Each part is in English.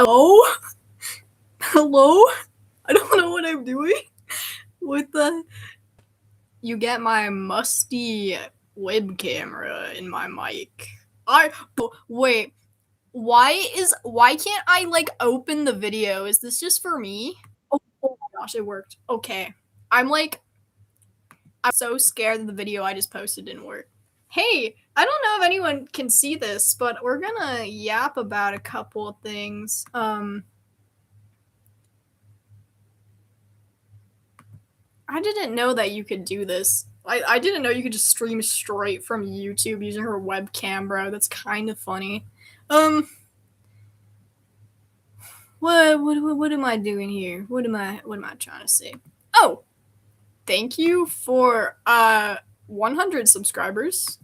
Hello? Hello? I don't know what I'm doing. What the? You get my musty web camera in my mic. Wait. Why can't I like open the video? Is this just for me? Oh my gosh, it worked. Okay. I'm so scared that the video I just posted didn't work. Hey, I don't know if anyone can see this, but we're gonna yap about a couple of things. I didn't know that you could do this. I didn't know you could just stream straight from YouTube using her webcam, bro. That's kind of funny. What am I doing here? What am I trying to say? Oh, thank you for 100 subscribers.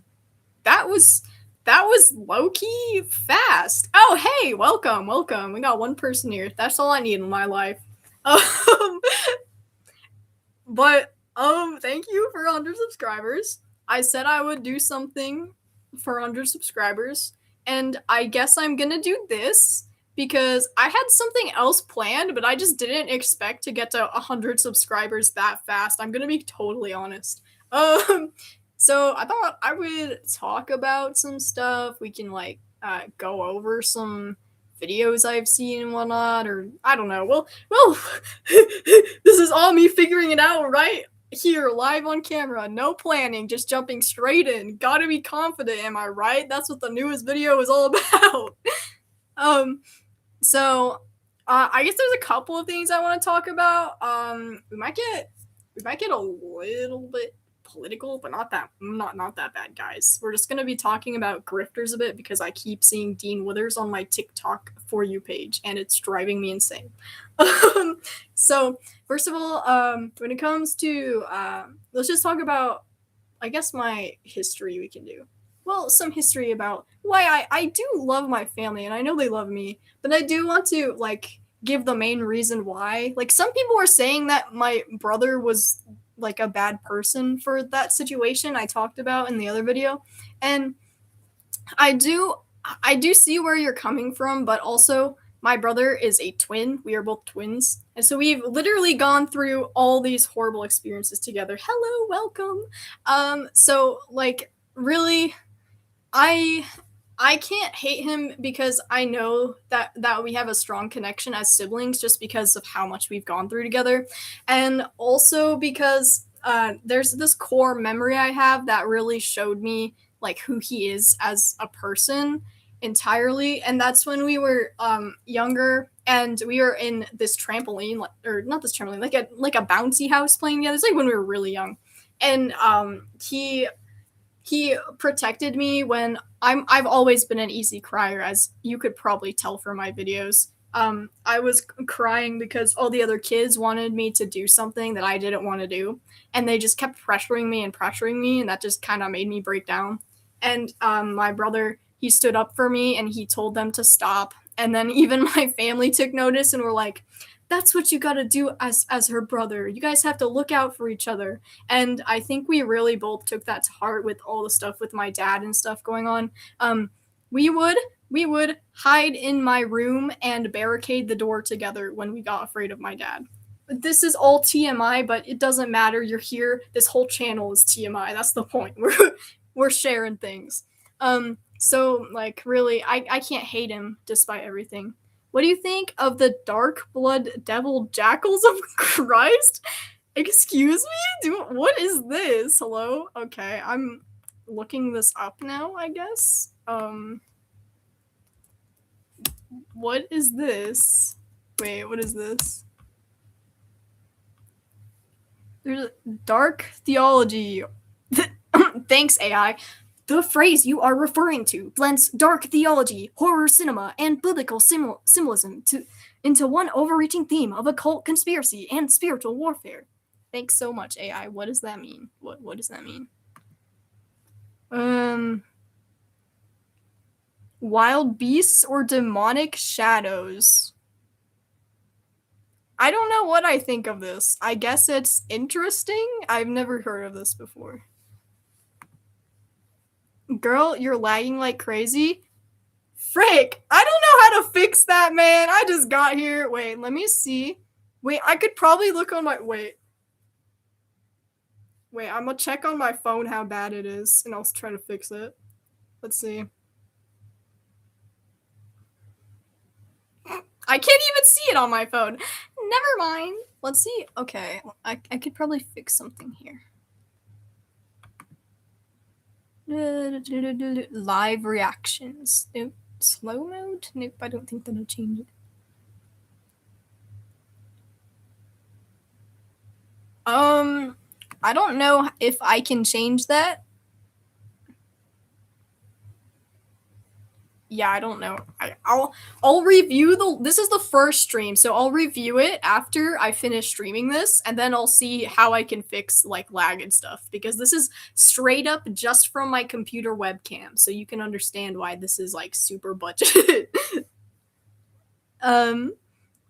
That was low-key fast. Oh, hey, welcome. We got one person here. That's all I need in my life. But thank you for 100 subscribers. I said I would do something for 100 subscribers, and I guess I'm gonna do this because I had something else planned, but I just didn't expect to get to 100 subscribers that fast. I'm gonna be totally honest. So I thought I would talk about some stuff. We can like go over some videos I've seen and whatnot, or I don't know. Well, this is all me figuring it out right here, live on camera. No planning, just jumping straight in. Gotta be confident, am I right? That's what the newest video is all about. So I guess there's a couple of things I want to talk about. We might get a little bit political, but not that bad, guys. We're just gonna be talking about grifters a bit because I keep seeing Dean Withers on my TikTok For You page, and it's driving me insane. So first of all, when it comes to let's just talk about, I guess, my history. We can do some history about why I do love my family, and I know they love me, but I do want to like give the main reason why. Like, some people were saying that my brother was like a bad person for that situation I talked about in the other video, and I do see where you're coming from, but also my brother is a twin. We are both twins, and so we've literally gone through all these horrible experiences together. Hello, welcome. So like, really, I can't hate him because I know that we have a strong connection as siblings just because of how much we've gone through together, and also because there's this core memory I have that really showed me like who he is as a person entirely, and that's when we were younger and we were in this trampoline, or not this trampoline, like a bouncy house playing together. It's like when we were really young, and he protected me when I've always been an easy crier, as you could probably tell from my videos. I was crying because all the other kids wanted me to do something that I didn't want to do, and they just kept pressuring me, and that just kind of made me break down. And my brother, he stood up for me, and he told them to stop. And then even my family took notice and were like, that's what you gotta do as her brother. You guys have to look out for each other. And I think we really both took that to heart with all the stuff with my dad and stuff going on. We would hide in my room and barricade the door together when we got afraid of my dad. This is all TMI, but it doesn't matter. You're here. This whole channel is TMI. That's the point. We're sharing things. So like, really, I can't hate him despite everything. What do you think of the dark blood devil jackals of Christ? Excuse me? What is this? Hello? Okay, I'm looking this up now, I guess. What is this? Wait, what is this? There's a dark theology. Thanks, AI. The phrase you are referring to blends dark theology, horror cinema, and biblical symbolism into one overreaching theme of occult conspiracy and spiritual warfare. Thanks so much, AI. What does that mean? What does that mean? Wild beasts or demonic shadows? I don't know what I think of this. I guess it's interesting. I've never heard of this before. Girl, you're lagging like crazy. Frick! I don't know how to fix that, man. I just got here. Wait, let me see. Wait, I could probably look on my Wait, I'm gonna check on my phone how bad it is, and I'll try to fix it. Let's see. I can't even see it on my phone. Never mind. Let's see. Okay, I could probably fix something here. Live reactions. Nope. Slow mode? Nope, I don't think that'll change it. I don't know if I can change that. Yeah, I don't know. I'll review this is the first stream, so I'll review it after I finish streaming this, and then I'll see how I can fix like lag and stuff, because this is straight up just from my computer webcam, so you can understand why this is like super budget.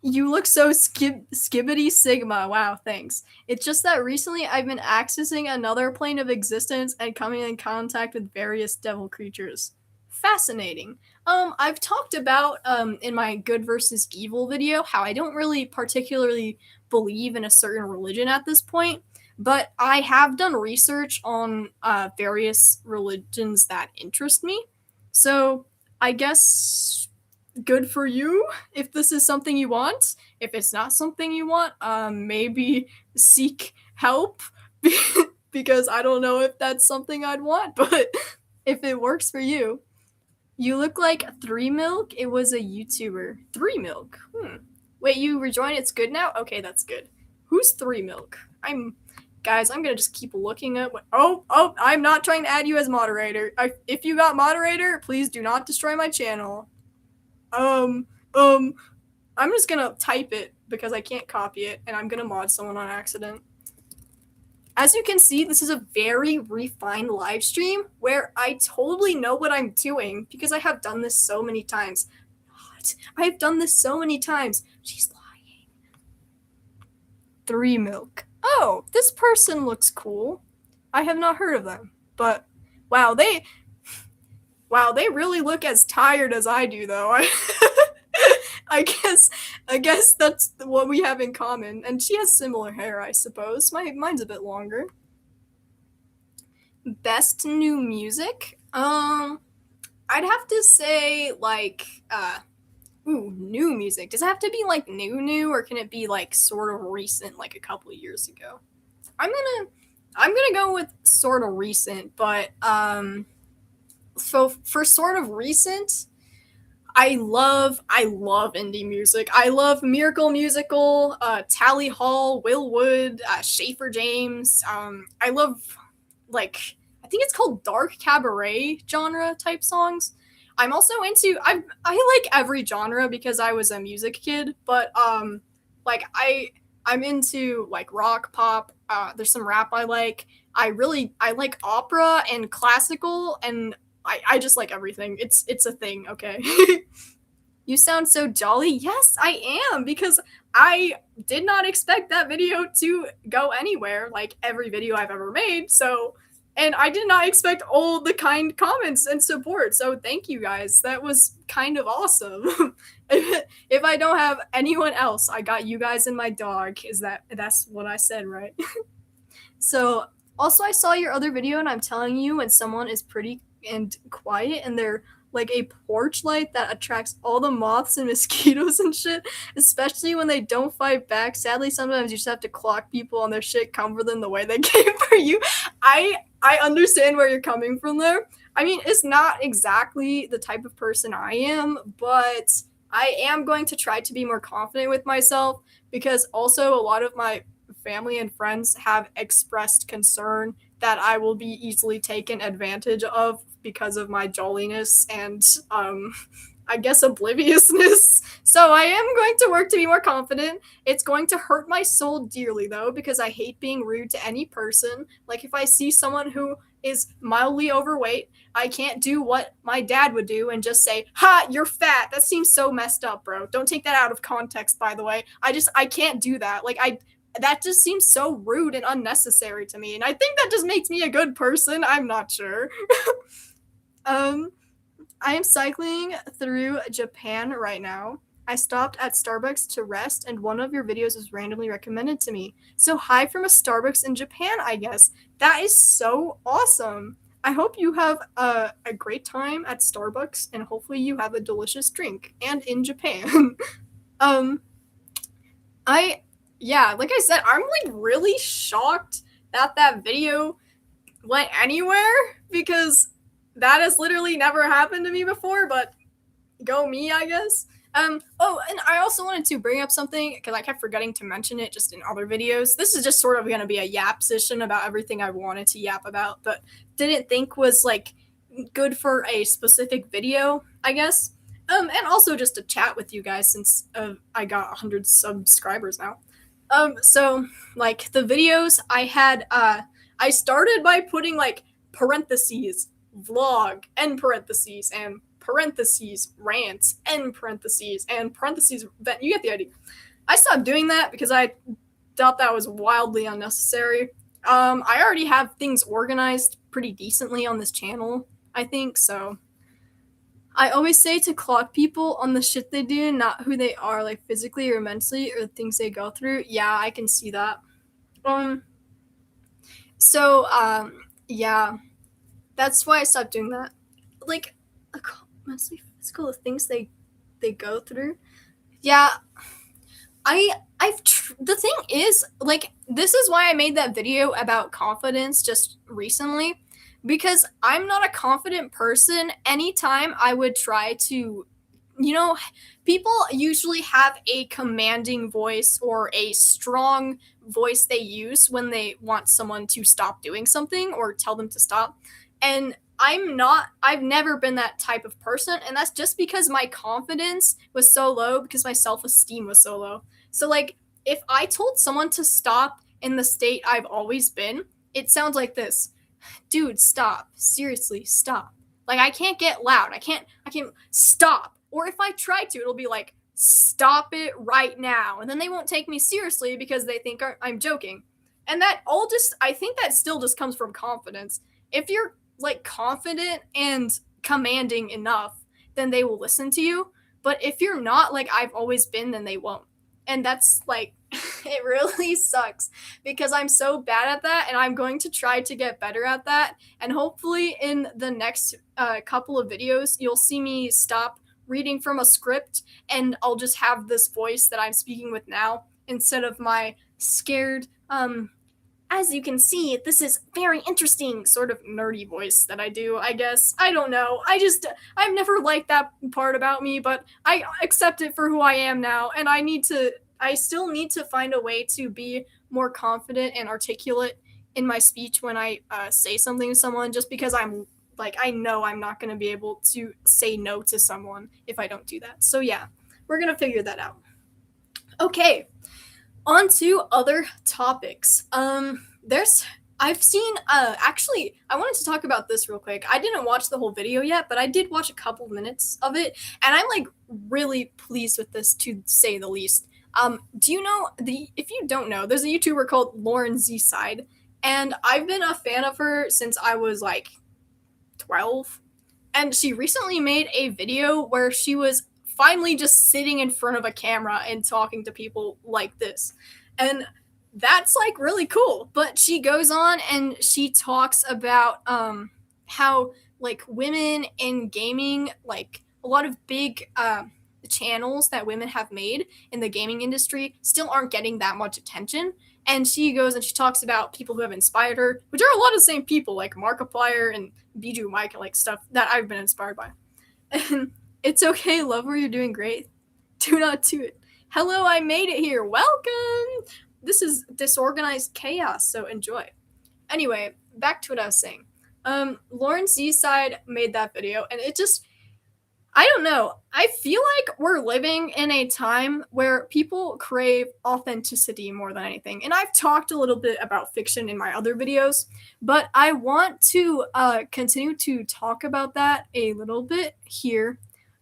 You look so skibbity sigma. Wow, thanks. It's just that recently I've been accessing another plane of existence and coming in contact with various devil creatures. Fascinating. I've talked about in my good versus evil video how I don't really particularly believe in a certain religion at this point, but I have done research on various religions that interest me. So I guess good for you if this is something you want. If it's not something you want, maybe seek help because I don't know if that's something I'd want, but if it works for you. You look like 3Milk. It was a YouTuber. 3Milk. Wait, you rejoined? It's good now? Okay, that's good. Who's 3Milk? Guys, I'm gonna just keep looking at I'm not trying to add you as moderator. If you got moderator, please do not destroy my channel. I'm just gonna type it because I can't copy it, and I'm gonna mod someone on accident. As you can see, this is a very refined live stream where I totally know what I'm doing because I have done this so many times. What? I have done this so many times. She's lying. 3Milk. Oh, this person looks cool. I have not heard of them, but wow, they really look as tired as I do, though. I guess that's what we have in common, and she has similar hair, I suppose. Mine's a bit longer. Best new music? I'd have to say like new music. Does it have to be like new, or can it be like sort of recent, like a couple of years ago? I'm gonna go with sort of recent, but so for sort of recent, I love indie music. I love Miracle Musical, Tally Hall, Will Wood, Schaefer James. I love like I think it's called dark cabaret genre type songs. I'm also into I like every genre because I was a music kid, but like I'm into like rock, pop. There's some rap I like. I like opera and classical, and I just like everything. It's a thing, okay? You sound so jolly. Yes, I am, because I did not expect that video to go anywhere, like every video I've ever made. So, and I did not expect all the kind comments and support. So thank you guys. That was kind of awesome. If I don't have anyone else, I got you guys and my dog. That's what I said, right? So also I saw your other video, and I'm telling you, when someone is pretty and quiet and they're like a porch light that attracts all the moths and mosquitoes and shit, especially when they don't fight back. Sadly, sometimes you just have to clock people on their shit, come for them the way they came for you. I understand where you're coming from there. I mean, it's not exactly the type of person I am, but I am going to try to be more confident with myself, because also a lot of my family and friends have expressed concern that I will be easily taken advantage of because of my jolliness and I guess obliviousness. So I am going to work to be more confident. It's going to hurt my soul dearly, though, because I hate being rude to any person. Like, if I see someone who is mildly overweight, I can't do what my dad would do and just say, "Ha, you're fat." That seems so messed up, bro. Don't take that out of context, by the way. I can't do that. Like, that just seems so rude and unnecessary to me. And I think that just makes me a good person. I'm not sure. I am cycling through Japan right now. I stopped at Starbucks to rest, and one of your videos was randomly recommended to me. So, hi from a Starbucks in Japan, I guess. That is so awesome. I hope you have a great time at Starbucks, and hopefully, you have a delicious drink and in Japan. um, I, yeah, like I said, I'm like really shocked that that video went anywhere because that has literally never happened to me before, but go me, I guess. Oh, and I also wanted to bring up something because I kept forgetting to mention it just in other videos. This is just sort of going to be a yap session about everything I wanted to yap about, but didn't think was like good for a specific video, I guess. And also just to chat with you guys since I got 100 subscribers now. So like the videos I had, I started by putting like parentheses vlog end parentheses and parentheses rants end parentheses and parentheses that you get the idea. I stopped doing that because I thought that was wildly unnecessary. I already have things organized pretty decently on this channel, I think, so I always say to clock people on the shit they do, not who they are, like physically or mentally, or the things they go through. Yeah, I can see that. Um, yeah, that's why I stopped doing that. Like, mostly physical, the things they go through. Yeah, the thing is, like, this is why I made that video about confidence just recently, because I'm not a confident person. Anytime I would try to, you know, people usually have a commanding voice or a strong voice they use when they want someone to stop doing something or tell them to stop. And I've never been that type of person. And that's just because my confidence was so low, because my self esteem was so low. So, like, if I told someone to stop in the state I've always been, it sounds like this: dude, stop. Seriously, stop. Like, I can't get loud. I can't stop. Or if I try to, it'll be like, stop it right now. And then they won't take me seriously because they think I'm joking. And that all just, I think that still just comes from confidence. If you're like confident and commanding enough, then they will listen to you. But if you're not like I've always been, then they won't. And that's like, it really sucks because I'm so bad at that, and I'm going to try to get better at that. And hopefully, in the next couple of videos, you'll see me stop reading from a script, and I'll just have this voice that I'm speaking with now instead of my scared, as you can see, this is very interesting sort of nerdy voice that I do, I guess. I don't know. I've never liked that part about me, but I accept it for who I am now, and I still need to find a way to be more confident and articulate in my speech when I say something to someone, just because I'm like, I know I'm not going to be able to say no to someone if I don't do that. So yeah, we're going to figure that out. Okay, on to other topics. I've seen actually I wanted to talk about this real quick. I didn't watch the whole video yet, but I did watch a couple minutes of it, and I'm like really pleased with this, to say the least. Do you know if you don't know, there's a YouTuber called Lauren Z Side, and I've been a fan of her since I was like 12. And she recently made a video where she was finally just sitting in front of a camera and talking to people like this. And that's like really cool. But she goes on and she talks about how like women in gaming, like a lot of big channels that women have made in the gaming industry still aren't getting that much attention. And she goes and she talks about people who have inspired her, which are a lot of the same people, like Markiplier and Bijou Mike, and like stuff that I've been inspired by. And it's okay, lover, you're doing great. Do not do it. Hello, I made it here. Welcome. This is disorganized chaos, so enjoy. Anyway, back to what I was saying. Lauren Seaside made that video, and it just, I don't know. I feel like we're living in a time where people crave authenticity more than anything. And I've talked a little bit about fiction in my other videos, but I want to continue to talk about that a little bit here,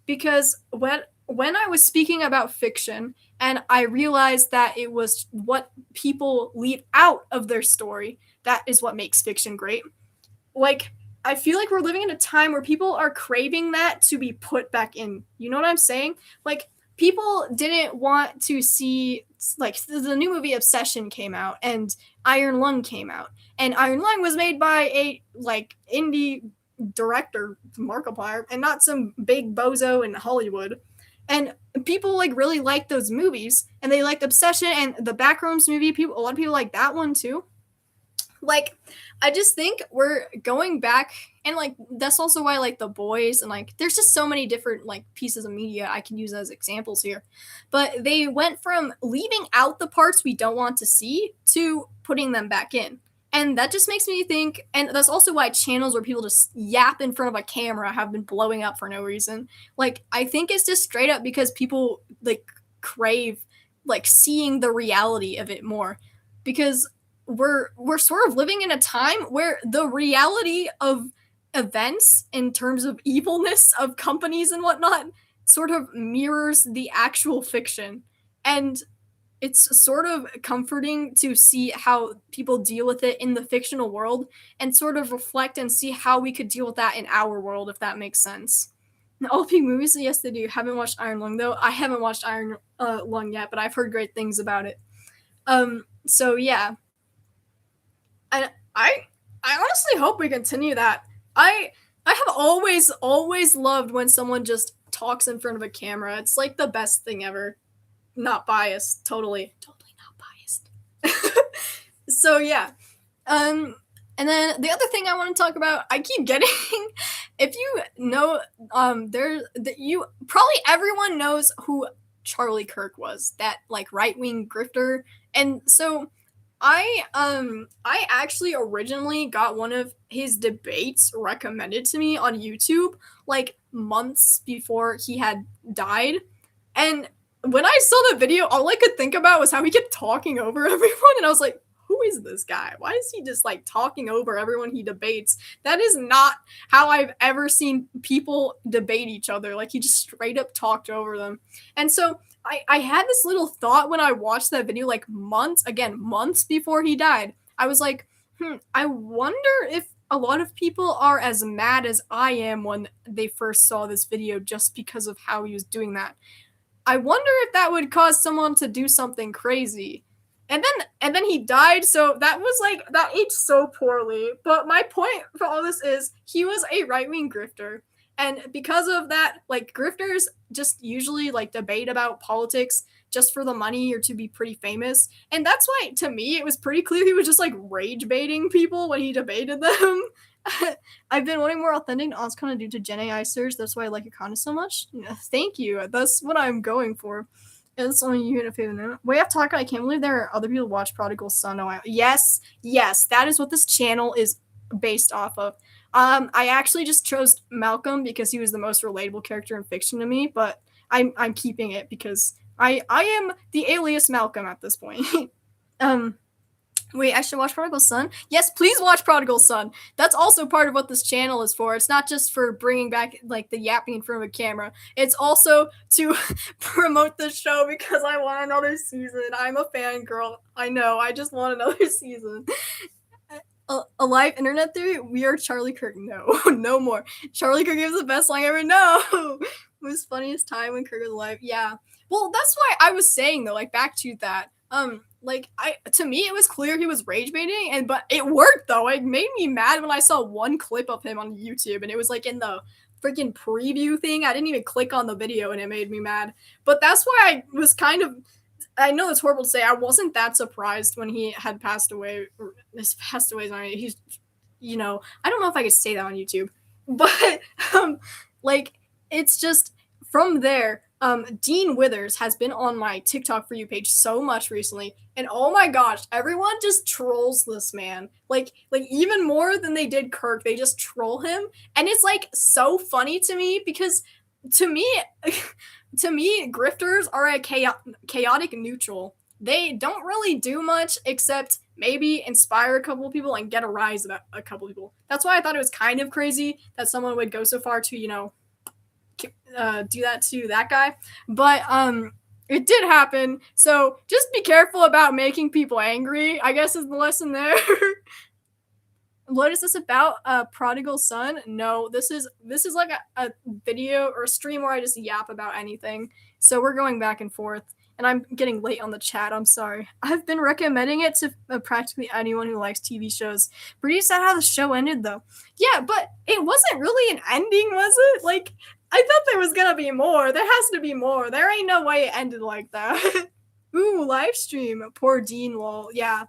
because when I was speaking about fiction and I realized that it was what people leave out of their story, that is what makes fiction great. Like, I feel like we're living in a time where people are craving that to be put back in. You know what I'm saying? Like, people didn't want to see, like, the new movie Obsession came out and Iron Lung came out. And Iron Lung was made by a, like, indie director, Markiplier, and not some big bozo in Hollywood. And people, like, really liked those movies. And they liked Obsession and the Backrooms movie. A lot of people like that one, too. Like, I just think we're going back, and like that's also why like The Boys, and like there's just so many different like pieces of media I can use as examples here. But they went from leaving out the parts we don't want to see to putting them back in. And that just makes me think, and that's also why channels where people just yap in front of a camera have been blowing up for no reason. Like, I think it's just straight up because people like crave like seeing the reality of it more, because we're sort of living in a time where the reality of events in terms of evilness of companies and whatnot sort of mirrors the actual fiction. And it's sort of comforting to see how people deal with it in the fictional world and sort of reflect and see how we could deal with that in our world, if that makes sense. And all big movies, yes, they do. Haven't watched Iron Lung though. I haven't watched Iron Lung yet, but I've heard great things about it. So yeah, and I honestly hope we continue that. I have always loved when someone just talks in front of a camera. It's like the best thing ever. Not biased, totally not biased. So yeah. And then the other thing I want to talk about, I keep getting if you know there that you probably everyone knows who Charlie Kirk was, that like right-wing grifter. And so I actually originally got one of his debates recommended to me on YouTube like months before he had died. And when I saw the video, all I could think about was how he kept talking over everyone, and I was like, who is this guy? Why is he just like talking over everyone he debates? That is not how I've ever seen people debate each other. Like, he just straight up talked over them. And so I had this little thought when I watched that video, like months before he died. I was like, I wonder if a lot of people are as mad as I am when they first saw this video just because of how he was doing that. I wonder if that would cause someone to do something crazy. And then he died, so that was like that aged so poorly. But my point for all this is he was a right-wing grifter. And because of that, like, grifters just usually like debate about politics just for the money or to be pretty famous. And that's why to me it was pretty clear he was just like rage baiting people when he debated them. I've been wanting more authentic and honest content due to Gen AI search. That's why I like your content so much. Yeah, thank you. That's what I'm going for. It's only you in a favorite. Way off talk. I can't believe there are other people who watch Prodigal Son. Oh, yes, that is what this channel is based off of. I actually just chose Malcolm because he was the most relatable character in fiction to me, but I'm keeping it because I am the alias Malcolm at this point. Wait, I should watch Prodigal Son? Yes, please watch Prodigal Son. That's also part of what this channel is for. It's not just for bringing back like the yapping in front of a camera. It's also to promote the show because I want another season. I'm a fangirl. I know. I just want another season. A live internet theory? We are Charlie Kirk. No, no more. Charlie Kirk gives the best line ever. No. It was funniest time when Kirk was alive. Yeah. Well, that's why I was saying though, like back to that. Like to me it was clear he was rage baiting, but it worked though. It made me mad when I saw one clip of him on YouTube and it was like in the freaking preview thing. I didn't even click on the video and it made me mad. But that's why I was kind of, I know it's horrible to say, I wasn't that surprised when he had passed away. He's, I don't know if I could say that on YouTube, but like it's just from there. Dean Withers has been on my TikTok For You page so much recently, and oh my gosh, everyone just trolls this man. Like even more than they did Kirk, they just troll him, and it's like so funny to me because to me, grifters are a chaotic neutral. They don't really do much except maybe inspire a couple of people and get a rise about a couple of people. That's why I thought it was kind of crazy that someone would go so far to, do that to that guy, but it did happen. So just be careful about making people angry, I guess, is the lesson there. What is this about? Prodigal son? No, this is like a video or a stream where I just yap about anything. So we're going back and forth, and I'm getting late on the chat. I'm sorry. I've been recommending it to practically anyone who likes TV shows. Pretty sad how the show ended, though. Yeah, but it wasn't really an ending, was it? Like, I thought there was gonna be more. There has to be more. There ain't no way it ended like that. Ooh, live stream. Poor Dean. Lol. Yeah.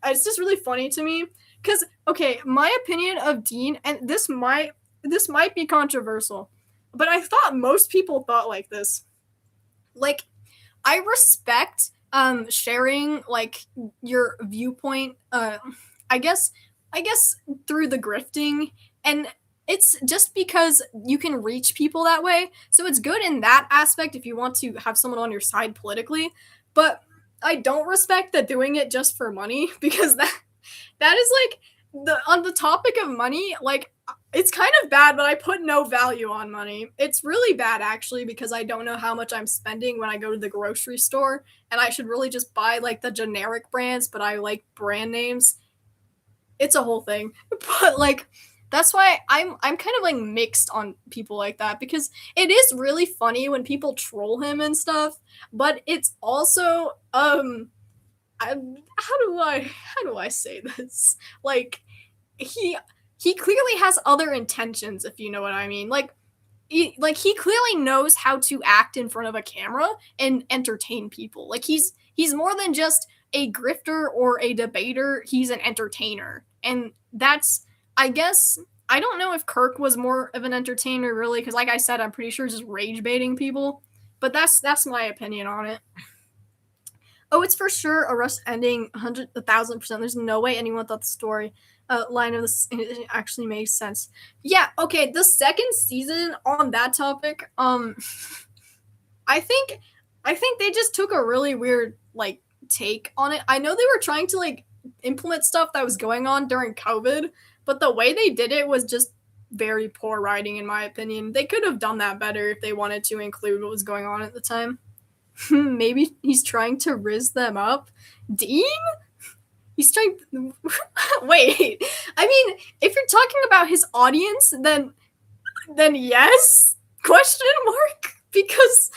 It's just really funny to me because okay, my opinion of Dean, and this might be controversial, but I thought most people thought like this. Like, I respect sharing like your viewpoint. I guess through the grifting, and it's just because you can reach people that way. So it's good in that aspect if you want to have someone on your side politically. But I don't respect the doing it just for money because that is like the on the topic of money, like it's kind of bad, but I put no value on money. It's really bad actually because I don't know how much I'm spending when I go to the grocery store, and I should really just buy like the generic brands, but I like brand names. It's a whole thing. But like that's why I'm kind of like mixed on people like that because it is really funny when people troll him and stuff, but it's also how do I say this? Like he clearly has other intentions, if you know what I mean. Like he clearly knows how to act in front of a camera and entertain people. Like he's more than just a grifter or a debater. He's an entertainer, and that's I guess I don't know if Kirk was more of an entertainer really, because like I said, I'm pretty sure just rage baiting people. But that's my opinion on it. Oh, it's for sure a Rush ending, 1,000%. There's no way anyone thought the story line of this actually makes sense. Yeah, okay. The second season on that topic, I think, I think they just took a really weird like take on it. I know they were trying to like implement stuff that was going on during COVID, but the way they did it was just very poor writing, in my opinion. They could have done that better if they wanted to include what was going on at the time. Maybe he's trying to riz them up. Dean? He's trying. Wait. I mean, if you're talking about his audience, then yes? Question mark? Because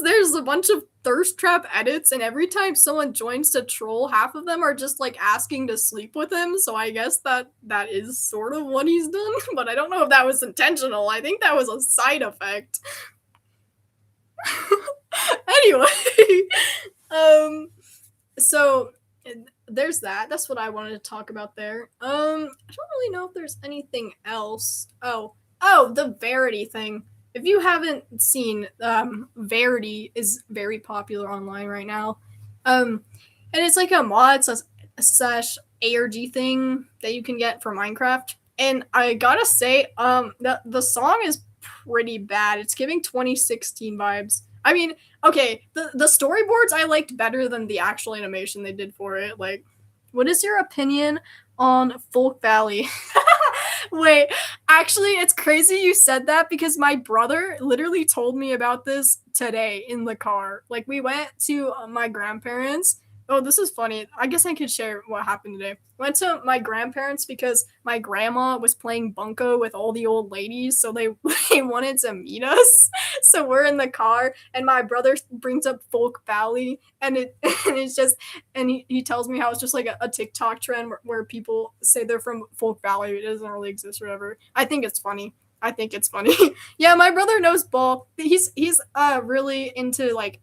there's a bunch of thirst trap edits, and every time someone joins to troll, half of them are just like asking to sleep with him. So I guess that is sort of what he's done. But I don't know if that was intentional. I think that was a side effect. Anyway, so there's that. That's what I wanted to talk about there. I don't really know if there's anything else. Oh, the Verity thing. If you haven't seen, Verity is very popular online right now. And it's like a mod slash ARG thing that you can get for Minecraft. And I gotta say, the song is pretty bad. It's giving 2016 vibes. I mean, okay, the storyboards I liked better than the actual animation they did for it. Like, what is your opinion on Folk Valley? Wait, actually, it's crazy you said that because my brother literally told me about this today in the car. Like, we went to my grandparents. Oh, this is funny. I guess I could share what happened today. Went to my grandparents because my grandma was playing bunco with all the old ladies, so they, they wanted to meet us. So we're in the car, and my brother brings up Folk Valley, and it's just, and he tells me how it's just like a TikTok trend where people say they're from Folk Valley. It doesn't really exist or whatever. I think it's funny. Yeah, my brother knows ball. He's really into like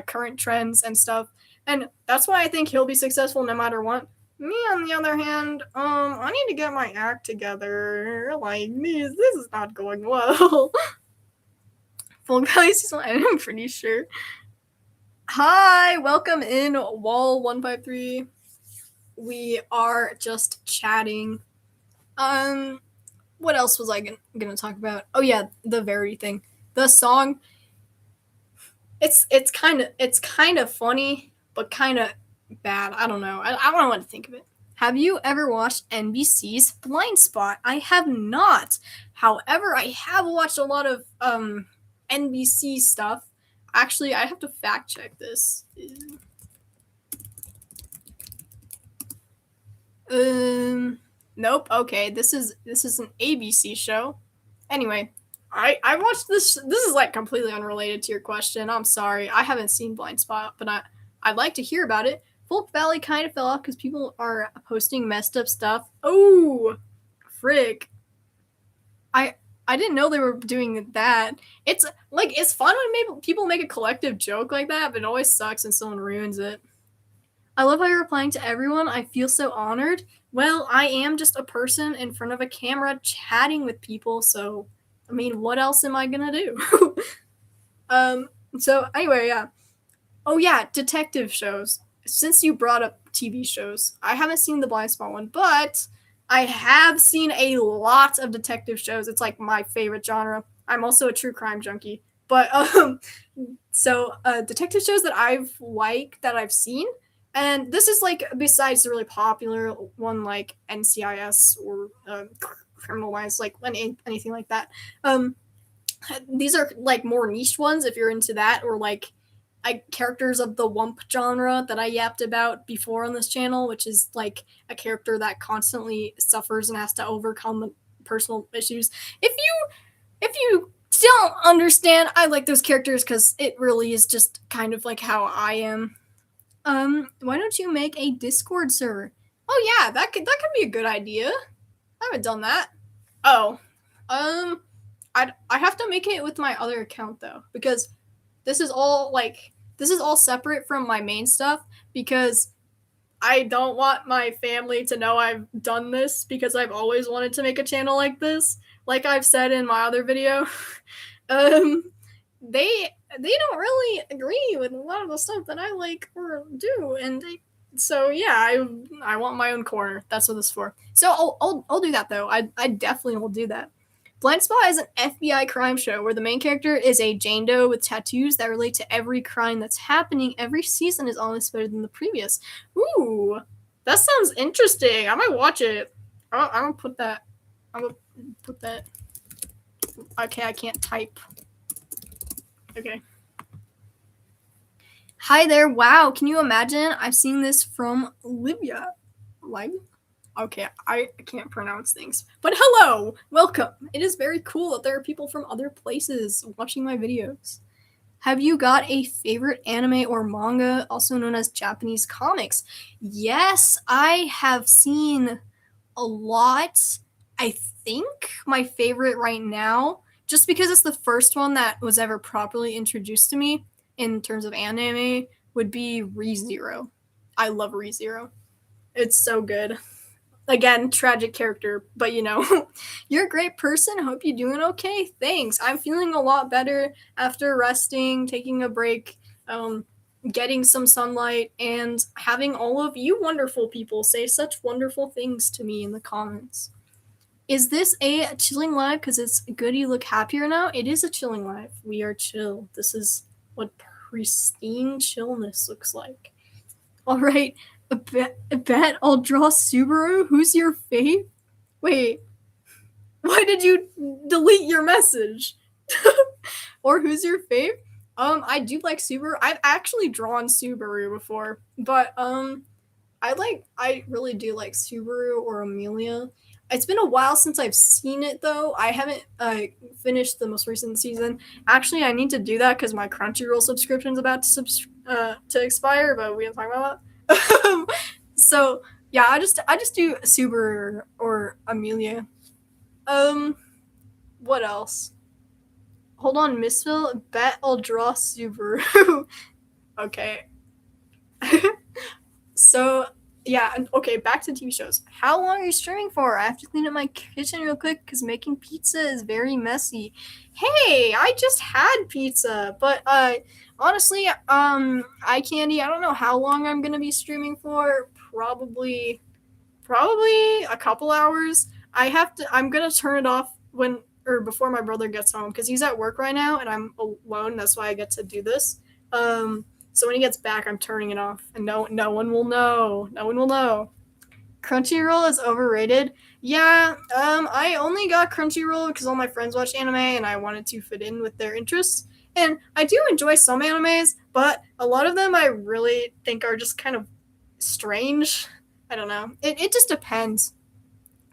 current trends and stuff, and that's why I think he'll be successful no matter what. Me, on the other hand, I need to get my act together. Like, this is not going well. Full Valley season, I'm pretty sure. Hi, welcome in, Wall153. We are just chatting. What else was I gonna talk about? Oh yeah, the Verity thing. The song. It's kind of funny, but kind of bad. I don't know. I don't know what to think of it. Have you ever watched NBC's Blind Spot? I have not. However, I have watched a lot of NBC stuff. Actually, I have to fact check this. Nope. Okay, this is an ABC show. Anyway, I watched this. This is like completely unrelated to your question. I'm sorry. I haven't seen Blind Spot, but I'd like to hear about it. Folk Valley kind of fell off because people are posting messed up stuff. Oh, frick! I I didn't know they were doing that. It's like it's fun when maybe people make a collective joke like that, but it always sucks when someone ruins it. I love how you're replying to everyone. I feel so honored. Well, I am just a person in front of a camera chatting with people, so I mean, what else am I gonna do? So anyway, yeah. Oh yeah, detective shows. Since you brought up TV shows, I haven't seen the Blind Spot one, but I have seen a lot of detective shows. It's like my favorite genre. I'm also a true crime junkie. But detective shows that I've seen, and this is like besides the really popular one like NCIS or Criminal Minds, like anything like that. Um, these are like more niche ones if you're into that, or like characters of the WOMP genre that I yapped about before on this channel, which is like a character that constantly suffers and has to overcome personal issues. If you don't understand, I like those characters because it really is just kind of like how I am. Why don't you make a Discord server? Oh yeah, that could be a good idea. I haven't done that. Oh, um, I have to make it with my other account though, because this is all like this is all separate from my main stuff, because I don't want my family to know I've done this, because I've always wanted to make a channel like this. Like I've said in my other video, um, they don't really agree with a lot of the stuff that I like or do, and so yeah, I want my own corner. That's what this is for. So I'll do that though. I definitely will do that. Blind Spot is an FBI crime show where the main character is a Jane Doe with tattoos that relate to every crime that's happening. Every season is always better than the previous. Ooh, that sounds interesting. I might watch it. I'm gonna put that. I'm gonna put that. Okay, I can't type. Okay. Hi there. Wow, can you imagine? I've seen this from Libya. Like, okay, I can't pronounce things. But hello, welcome. It is very cool that there are people from other places watching my videos. Have you got a favorite anime or manga, also known as Japanese comics? Yes, I have seen a lot. I think my favorite right now, just because it's the first one that was ever properly introduced to me in terms of anime, would be ReZero. I love ReZero. It's so good. Again, tragic character, but you know, you're a great person. Hope you're doing okay. Thanks. I'm feeling a lot better after resting, taking a break, getting some sunlight, and having all of you wonderful people say such wonderful things to me in the comments. Is this a chilling live? Because it's good you look happier now. It is a chilling live. We are chill. This is what pristine chillness looks like. All right, a bet I'll draw Subaru. Who's your fave? Wait, why did you delete your message? Or who's your fave? I do like Subaru. I've actually drawn Subaru before, but I really do like Subaru or Amelia. It's been a while since I've seen it though. I haven't finished the most recent season. Actually, I need to do that because my Crunchyroll subscription's about to expire, but we have to talk about that. So yeah, I just do Subaru or Amelia. What else? Hold on, Missville. Bet I'll draw Subaru. Okay. So yeah, okay, back to TV shows. How long are you streaming for? I have to clean up my kitchen real quick because making pizza is very messy. Hey, I just had pizza, but honestly, eye candy, I don't know how long I'm gonna be streaming for. Probably a couple hours. I'm gonna turn it off when or before my brother gets home because he's at work right now and I'm alone. That's why I get to do this. So when he gets back, I'm turning it off, and no one will know. No one will know. Crunchyroll is overrated. Yeah, I only got Crunchyroll because all my friends watch anime, and I wanted to fit in with their interests. And I do enjoy some animes, but a lot of them I really think are just kind of strange. I don't know. It just depends.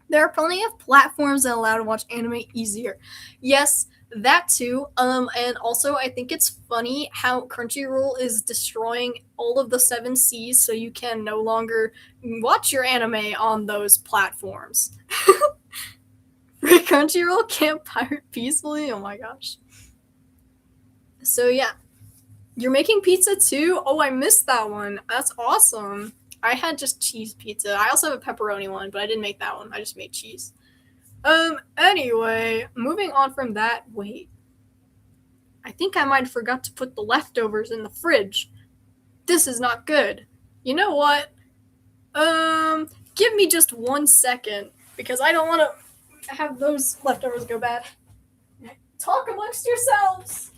There are plenty of platforms that allow to watch anime easier. Yes, that too. And also I think it's funny how Crunchyroll is destroying all of the seven C's, so you can no longer watch your anime on those platforms. Crunchyroll can't pirate peacefully. Oh my gosh. So yeah, you're making pizza too? Oh, I missed that one. That's awesome. I had just cheese pizza. I also have a pepperoni one, but I didn't make that one. I just made cheese. Anyway, moving on from that, wait. I think I might have forgot to put the leftovers in the fridge. This is not good. You know what? Give me just 1 second, because I don't want to have those leftovers go bad. Talk amongst yourselves!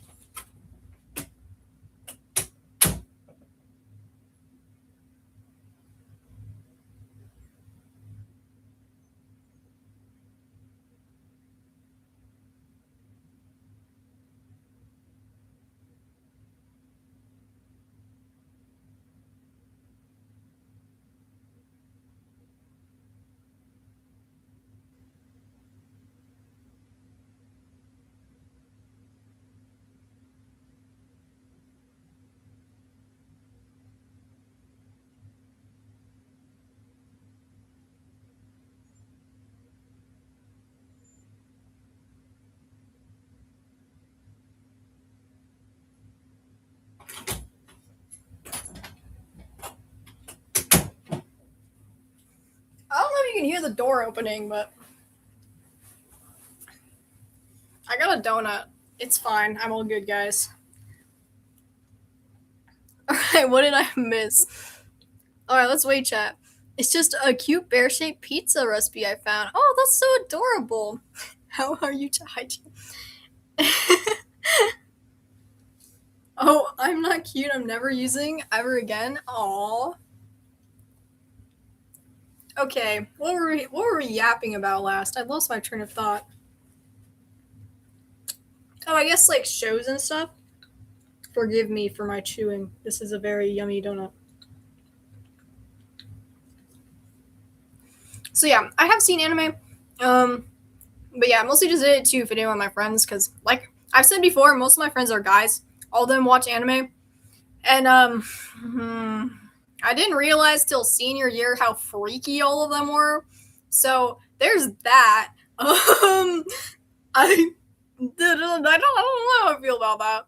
I don't know if you can hear the door opening, but I got a donut. It's fine. I'm all good, guys. Alright, what did I miss? Alright, let's wait, chat. It's just a cute bear-shaped pizza recipe I found. Oh, that's so adorable. How are you hygiene? Oh, I'm not cute. I'm never using ever again. Aww. Okay, what were we yapping about last? I lost my train of thought. Oh, I guess like shows and stuff. Forgive me for my chewing. This is a very yummy donut. So yeah, I have seen anime. But yeah, I mostly just did it to video with my friends because, like I've said before, most of my friends are guys. All of them watch anime, and I didn't realize till senior year how freaky all of them were. So there's that. I don't know how I feel about that.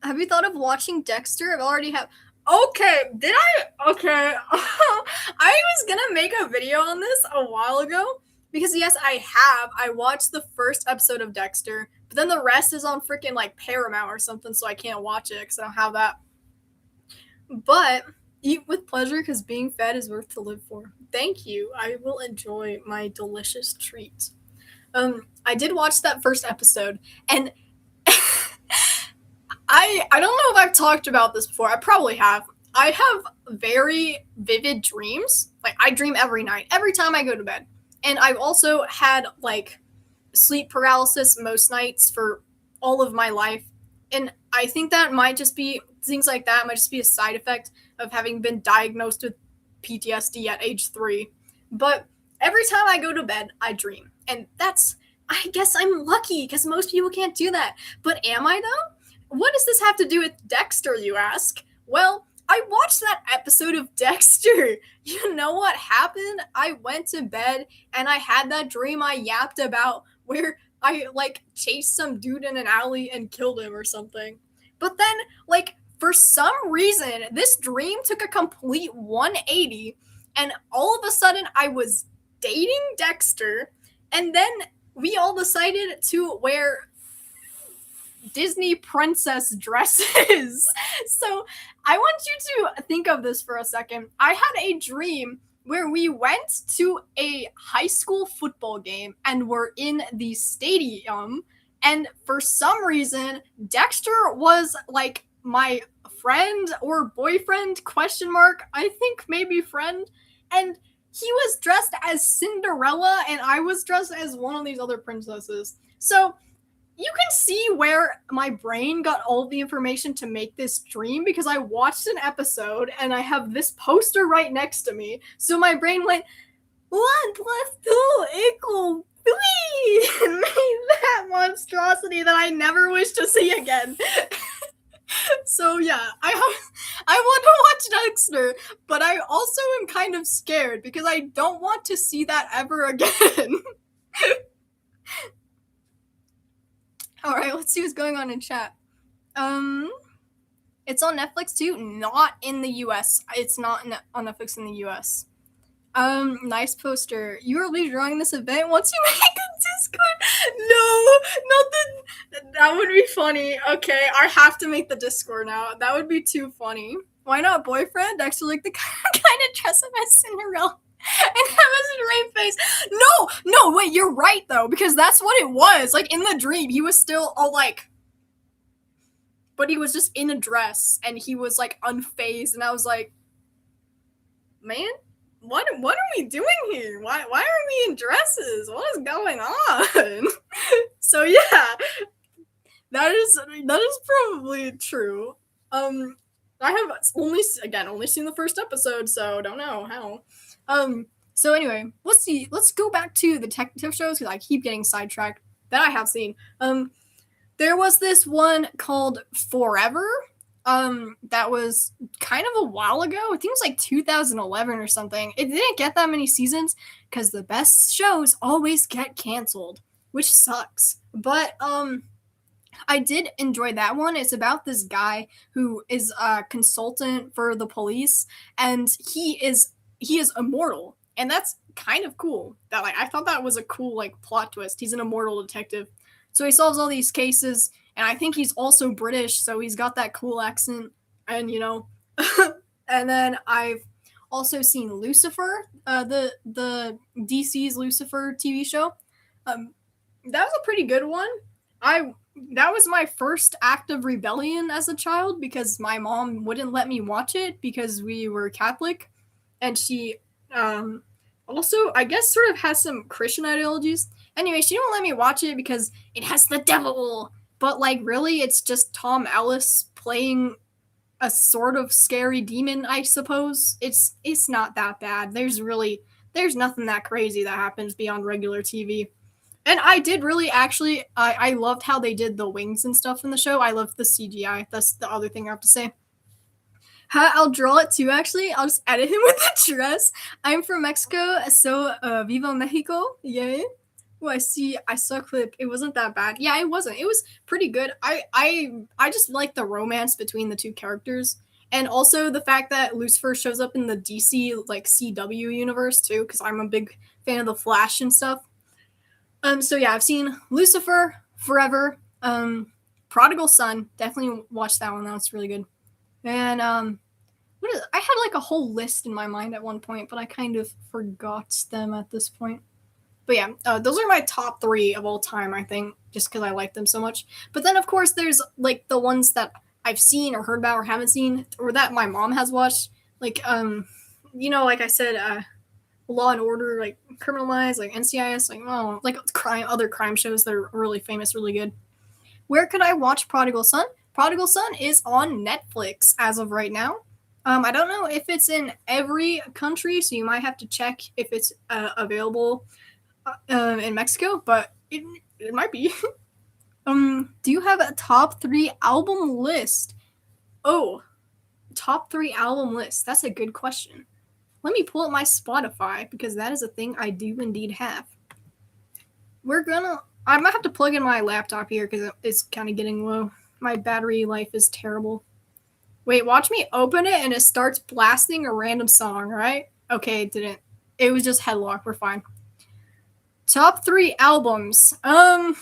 Have you thought of watching Dexter? I've already have. Okay, did I? Okay. I was gonna make a video on this a while ago because yes, I have. I watched the first episode of Dexter, but then the rest is on freaking like Paramount or something, so I can't watch it because I don't have that. But eat with pleasure because being fed is worth to live for. Thank you. I will enjoy my delicious treat. I did watch that first episode, and I don't know if I've talked about this before. I probably have. I have very vivid dreams. Like I dream every night, every time I go to bed. And I've also had like sleep paralysis most nights for all of my life. And I think that might just be things like that might just be a side effect of having been diagnosed with PTSD at age 3. But every time I go to bed, I dream. And I guess I'm lucky because most people can't do that. But am I though? What does this have to do with Dexter, you ask? Well, I watched that episode of Dexter. You know what happened? I went to bed and I had that dream I yapped about where I like chased some dude in an alley and killed him or something. But then, like, for some reason, this dream took a complete 180, and all of a sudden I was dating Dexter, and then we all decided to wear Disney princess dresses. So I want you to think of this for a second. I had a dream where we went to a high school football game and were in the stadium. And for some reason, Dexter was like my friend or boyfriend, question mark. I think maybe friend. And he was dressed as Cinderella and I was dressed as one of these other princesses. So you can see where my brain got all the information to make this dream because I watched an episode and I have this poster right next to me. So my brain went, 1 + 2 = 3, and made that monstrosity that I never wish to see again. So yeah, I want to watch Dexter, but I also am kind of scared because I don't want to see that ever again. All right, let's see what's going on in chat. It's on Netflix too, not in the US. It's not on Netflix in the US. Nice poster. You will be drawing this event once you make a Discord. No, nothing. That would be funny. Okay, I have to make the Discord now. That would be too funny. Why not boyfriend? Actually, like the kind of dress up as Cinderella and have a straight face. No, wait, you're right though, because that's what it was. Like in the dream, he was still all like, but he was just in a dress and he was like unfazed, and I was like, man, what are we doing here? Why are we in dresses? What is going on? So yeah, that is probably true. I have only seen the first episode, so don't know how. So anyway, let's go back to the detective shows because I keep getting sidetracked that I have seen. There was this one called Forever. That was kind of a while ago. I think it was like 2011 or something. It didn't get that many seasons because the best shows always get canceled, which sucks. But I did enjoy that one. It's about this guy who is a consultant for the police, and he is immortal, and that's kind of cool. That like I thought that was a cool like plot twist. He's an immortal detective, so he solves all these cases. And I think he's also British, so he's got that cool accent, and and then I've also seen Lucifer, the DC's Lucifer TV show. That was a pretty good one. That was my first act of rebellion as a child because my mom wouldn't let me watch it because we were Catholic, and she also I guess sort of has some Christian ideologies. Anyway, she didn't let me watch it because it has the devil. But like really it's just Tom Ellis playing a sort of scary demon, I suppose. It's not that bad. There's nothing that crazy that happens beyond regular TV. And I did really actually I loved how they did the wings and stuff in the show. I loved the CGI. That's the other thing I have to say. I'll draw it too, actually. I'll just edit him with the dress. I'm from Mexico, so Viva Mexico. Yay. Oh, I saw a clip. It wasn't that bad. Yeah, it wasn't. It was pretty good. I just like the romance between the two characters. And also the fact that Lucifer shows up in the DC like CW universe too, because I'm a big fan of the Flash and stuff. So yeah, I've seen Lucifer, Forever, Prodigal Son. Definitely watch that one. That was really good. And I had like a whole list in my mind at one point, but I kind of forgot them at this point. But yeah, those are my top 3 of all time, I think, just because I like them so much. But then, of course, there's like the ones that I've seen or heard about or haven't seen, or that my mom has watched. Like, like I said, Law and Order, like Criminal Minds, like NCIS, like other crime shows that are really famous, really good. Where could I watch Prodigal Son? Prodigal Son is on Netflix as of right now. I don't know if it's in every country, so you might have to check if it's available in Mexico, but it might be. Do you have a top 3 album list? Oh, top 3 album list. That's a good question. Let me pull up my Spotify because that is a thing I do indeed have. I might have to plug in my laptop here because it's kind of getting low. My battery life is terrible. Wait, watch me open it and it starts blasting a random song, right? Okay, it didn't. It was just Headlock. We're fine. Top 3 albums. I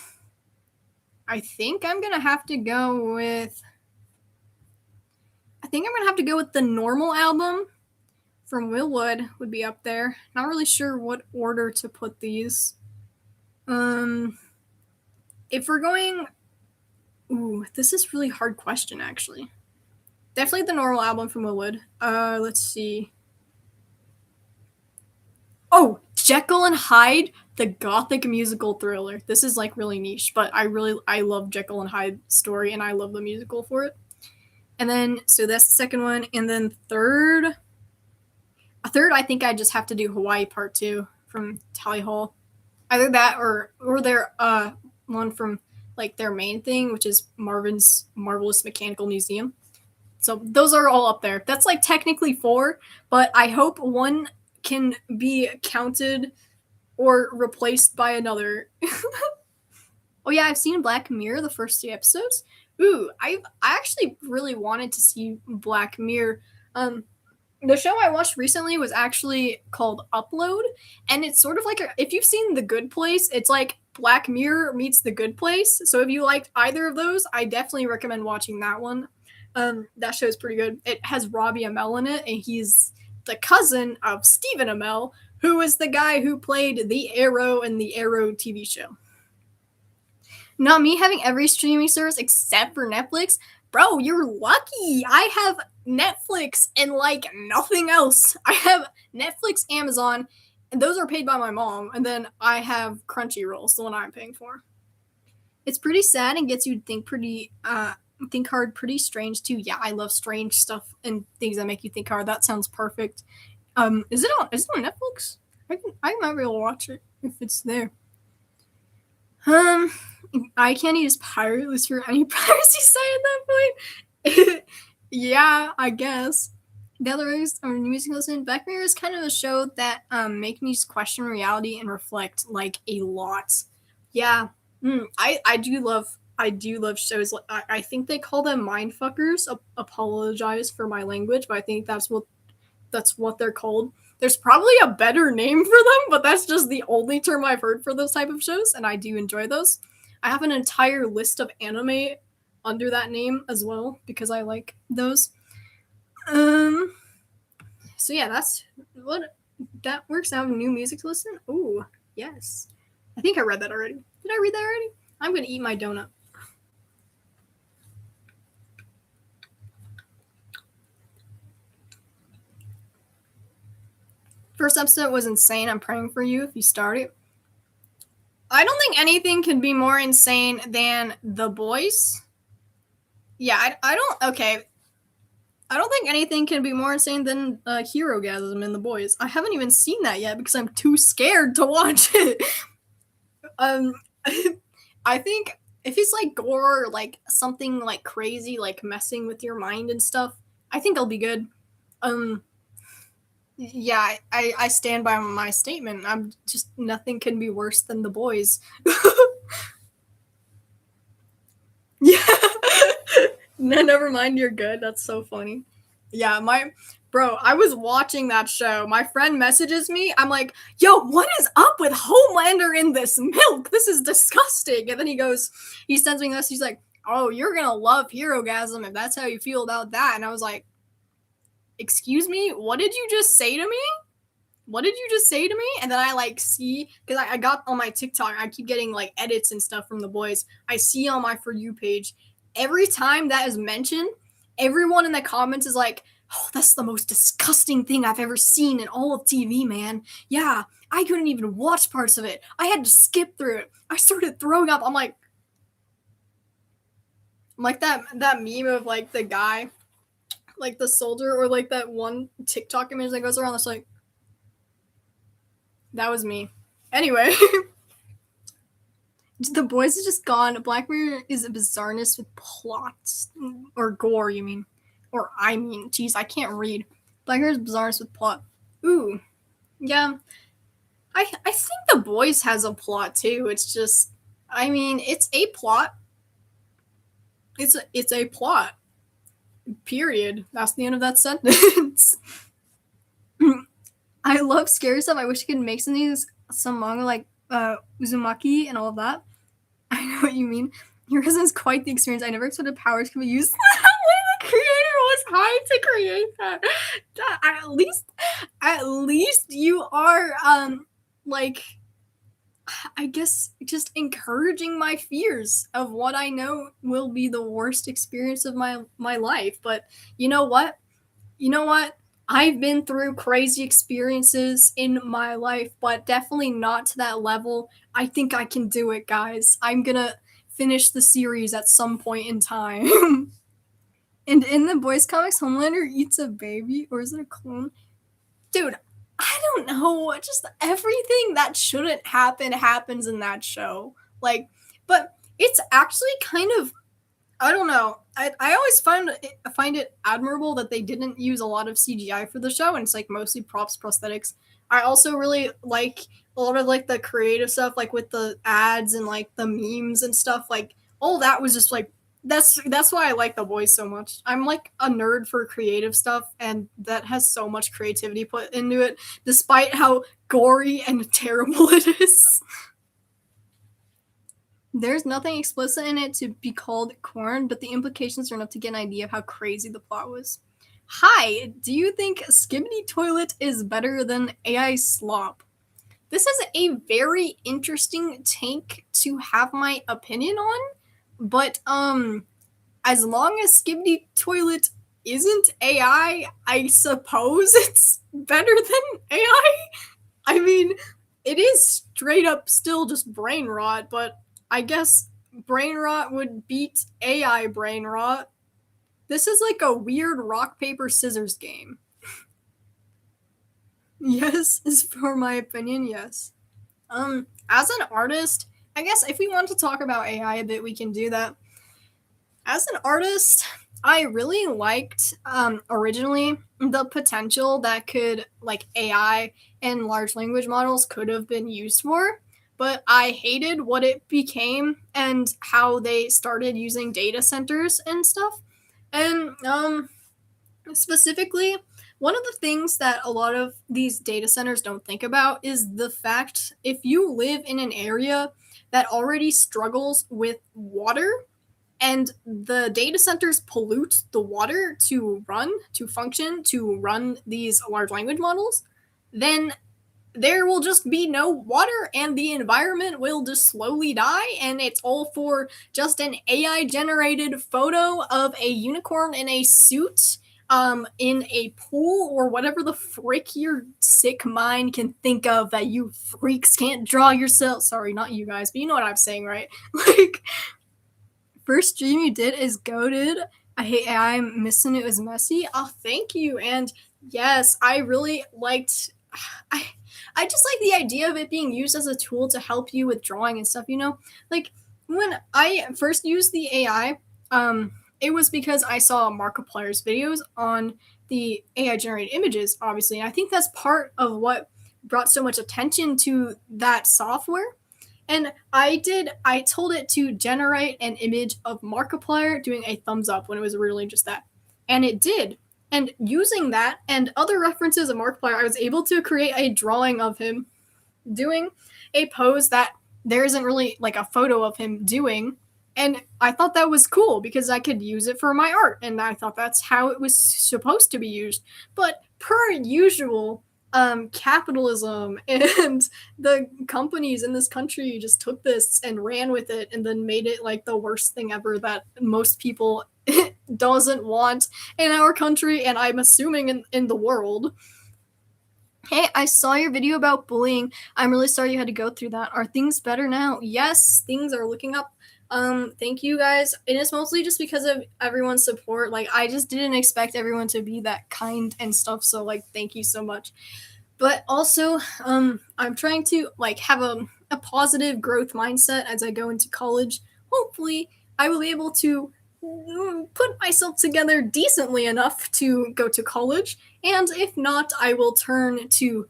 think I'm gonna have to go with the Normal album from Will Wood would be up there. Not really sure what order to put these. If we're going, this is a really hard question actually. Definitely the Normal album from Will Wood. Let's see. Oh, Jekyll and Hyde, the gothic musical thriller. This is like really niche, but I love Jekyll and Hyde story, and I love the musical for it. And then so that's the second one, and then third, I think I just have to do Hawaii Part 2 from Tally Hall. Either that or their one from like their main thing, which is Marvin's Marvelous Mechanical Museum. So those are all up there. That's like technically 4, but I hope one can be counted or replaced by another. Oh yeah, I've seen Black Mirror, the first 3 episodes. Ooh, I actually really wanted to see Black Mirror. The show I watched recently was actually called Upload, and it's sort of like if you've seen The Good Place, it's like Black Mirror meets The Good Place. So if you liked either of those, I definitely recommend watching that one. That show is pretty good. It has Robbie Amell in it, and he's the cousin of Stephen Amell, who is the guy who played the Arrow in the Arrow TV show. Not me having every streaming service except for Netflix. Bro, you're lucky. I have Netflix and like nothing else. I have Netflix, Amazon, and those are paid by my mom. And then I have Crunchyroll, the one I'm paying for. It's pretty sad and gets you to think hard, pretty strange too. Yeah, I love strange stuff and things that make you think hard. That sounds perfect. Is it on Netflix? I might be able to watch it if it's there. I can't use pirate list for any piracy site at that point. Yeah, I guess. The other is music listen. Black Mirror is kind of a show that make me just question reality and reflect like a lot. Yeah, I do love shows. I think they call them mindfuckers. Apologize for my language, but I think that's what they're called. There's probably a better name for them, but that's just the only term I've heard for those type of shows, and I do enjoy those. I have an entire list of anime under that name as well because I like those. So yeah, that's what that works out. New music to listen. Ooh, yes. I think I read that already. Did I read that already? I'm gonna eat my donut. First episode was insane. I'm praying for you if you start it. I don't think anything can be more insane than The Boys. Yeah, I don't. Okay. I don't think anything can be more insane than Hero-gasm in The Boys. I haven't even seen that yet because I'm too scared to watch it. I think if it's like gore or like something like crazy, like messing with your mind and stuff, I think I'll be good. Yeah, I stand by my statement. I'm just nothing can be worse than The Boys. Yeah. No, never mind, you're good. That's so funny. Yeah, I was watching that show. My friend messages me. I'm like, yo, what is up with Homelander in this milk? This is disgusting. And then he sends me this. He's like, oh, you're going to love Hero-gasm if that's how you feel about that. And I was like, excuse me? What did you just say to me? What did you just say to me? And then I like see, because I got on my TikTok, I keep getting like edits and stuff from The Boys. I see on my For You page, every time that is mentioned, everyone in the comments is like, oh, that's the most disgusting thing I've ever seen in all of TV, man. Yeah, I couldn't even watch parts of it. I had to skip through it. I started throwing up. I'm like that meme of like the guy, like the soldier, or like that one TikTok image that goes around that's like, that was me. Anyway. The Boys is just gone. Black Mirror is a bizarreness with plots. Or gore, you mean. Or I mean. Jeez, I can't read. Black Mirror is bizarreness with plot. Ooh. Yeah. I think The Boys has a plot, too. It's just, I mean, it's a plot. It's a plot. Period. That's the end of that sentence. I love scary stuff. I wish I could make some manga like Uzumaki and all of that. I know what you mean. Your cousin is quite the experience. I never expected powers could be used. The creator was high to create that. At least you are like, I guess just encouraging my fears of what I know will be the worst experience of my life. But you know what? I've been through crazy experiences in my life, but definitely not to that level. I think I can do it, guys. I'm gonna finish the series at some point in time. And in the boys' comics, Homelander eats a baby, or is it a clone? Dude, I don't know. Just everything that shouldn't happen happens in that show. Like, but it's actually kind of, I don't know. I always find it admirable that they didn't use a lot of CGI for the show, and it's like mostly props, prosthetics. I also really like a lot of like the creative stuff, like with the ads and like the memes and stuff. Like all that was just like that's why I like The Boys so much. I'm like a nerd for creative stuff, and that has so much creativity put into it, despite how gory and terrible it is. There's nothing explicit in it to be called corn, but the implications are enough to get an idea of how crazy the plot was. Hi, do you think Skibbity Toilet is better than AI Slop? This is a very interesting take to have my opinion on, but as long as Skibbity Toilet isn't AI, I suppose it's better than AI. I mean, it is straight up still just brain rot, but I guess brain rot would beat AI brain rot. This is like a weird rock, paper, scissors game. Yes, is for my opinion, yes. As an artist, I guess if we want to talk about AI a bit, we can do that. As an artist, I really liked originally the potential that could like AI and large language models could have been used for, but I hated what it became and how they started using data centers and stuff. And specifically, one of the things that a lot of these data centers don't think about is the fact if you live in an area that already struggles with water and the data centers pollute the water to function, to run these large language models, then there will just be no water and the environment will just slowly die. And it's all for just an AI generated photo of a unicorn in a suit in a pool or whatever the frick your sick mind can think of that you freaks can't draw yourself. Sorry, not you guys, but you know what I'm saying, right? Like, first stream you did is goated. I'm missing it was messy. Oh, thank you. And yes, I really liked. I I just like the idea of it being used as a tool to help you with drawing and stuff. You know, like when I first used the AI, it was because I saw Markiplier's videos on the AI generated images, obviously, and I think that's part of what brought so much attention to that software. And I told it to generate an image of Markiplier doing a thumbs up when it was really just that. And it did. And using that and other references of Markiplier, I was able to create a drawing of him doing a pose that there isn't really like a photo of him doing. And I thought that was cool because I could use it for my art. And I thought that's how it was supposed to be used. But per usual, capitalism and the companies in this country just took this and ran with it and then made it like the worst thing ever that most people doesn't want in our country and I'm assuming in the world. Hey, I saw your video about bullying. I'm really sorry you had to go through that. Are things better now? Yes, things are looking up. Thank you guys. And it's mostly just because of everyone's support. Like I just didn't expect everyone to be that kind and stuff. So like thank you so much. But also, I'm trying to like have a positive growth mindset as I go into college. Hopefully, I will be able to put myself together decently enough to go to college. And if not, I will turn to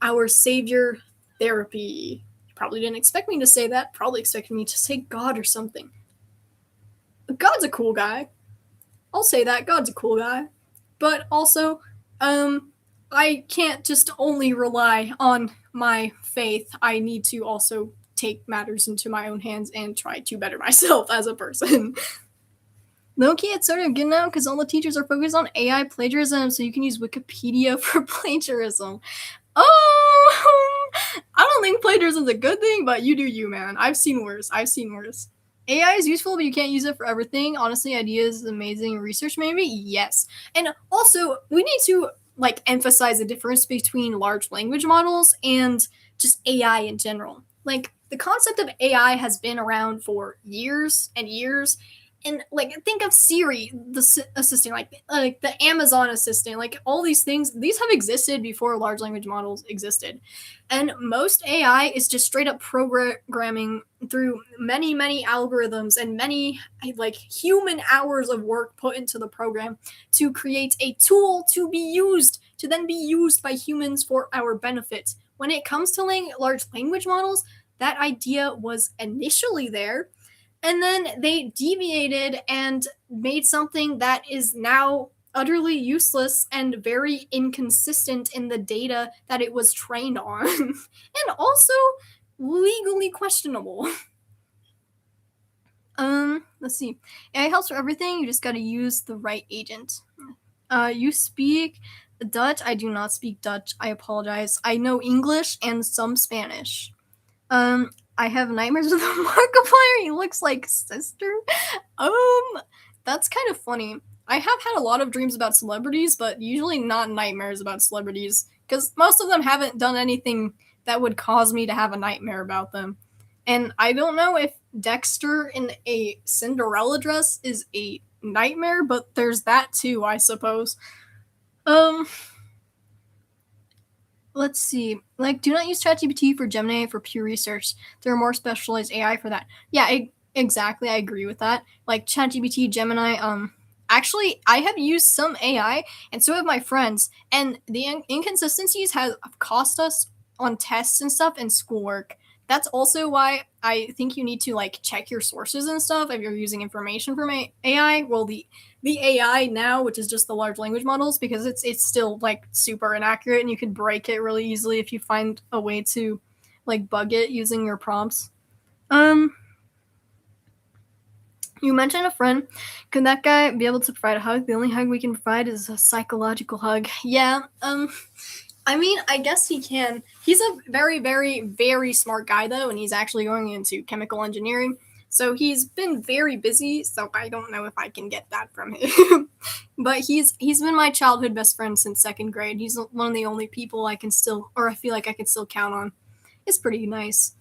our savior, therapy. You probably didn't expect me to say that. Probably expected me to say God or something. God's a cool guy. I'll say that. God's a cool guy. But also, I can't just only rely on my faith. I need to also take matters into my own hands and try to better myself as a person. Low-key, it's sort of good now because all the teachers are focused on AI plagiarism, so you can use Wikipedia for plagiarism. Oh, I don't think plagiarism's a good thing, but you do you, man. I've seen worse. AI is useful, but you can't use it for everything. Honestly, ideas, amazing research, maybe? Yes. And also, we need to like emphasize the difference between large language models and just AI in general. Like the concept of AI has been around for years and years. And like think of Siri, the assistant, like the Amazon assistant, like all these things. These have existed before large language models existed, and most AI is just straight up programming through many algorithms and many like human hours of work put into the program to create a tool to be used to then be used by humans for our benefit. When it comes to large language models, that idea was initially there, and then they deviated and made something that is now utterly useless and very inconsistent in the data that it was trained on, and also legally questionable. Let's see. AI helps for everything. You just got to use the right agent. You speak Dutch. I do not speak Dutch. I apologize. I know English and some Spanish. I have nightmares with Markiplier. He looks like sister. That's kind of funny. I have had a lot of dreams about celebrities, but usually not nightmares about celebrities, because most of them haven't done anything that would cause me to have a nightmare about them. And I don't know if Dexter in a Cinderella dress is a nightmare, but there's that too, I suppose. Um, let's see. Like, do not use ChatGPT for Gemini for pure research. There are more specialized AI for that. Yeah, exactly. I agree with that. Like ChatGPT, Gemini. Actually, I have used some AI, and so have my friends, and the inconsistencies have cost us on tests and stuff and schoolwork. That's also why I think you need to like check your sources and stuff if you're using information from AI. Well, the AI now, which is just the large language models, because it's still like super inaccurate, and you could break it really easily if you find a way to like bug it using your prompts. You mentioned a friend. Could that guy be able to provide a hug? The only hug we can provide is a psychological hug. Yeah. I mean, I guess he can. He's a very smart guy, though, and he's actually going into chemical engineering. So he's been very busy, so I don't know if I can get that from him. But he's been my childhood best friend since second grade. He's one of the only people I can still, or I feel like I can still count on. It's pretty nice.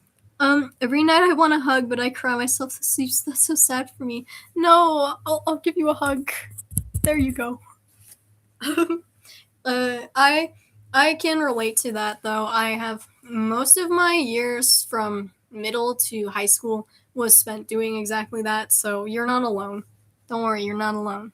Every night I want a hug, but I cry myself to sleep. So that's so sad for me. No, I'll give you a hug. There you go. I can relate to that though. I have most of my years from middle to high school was spent doing exactly that. So you're not alone. Don't worry, you're not alone.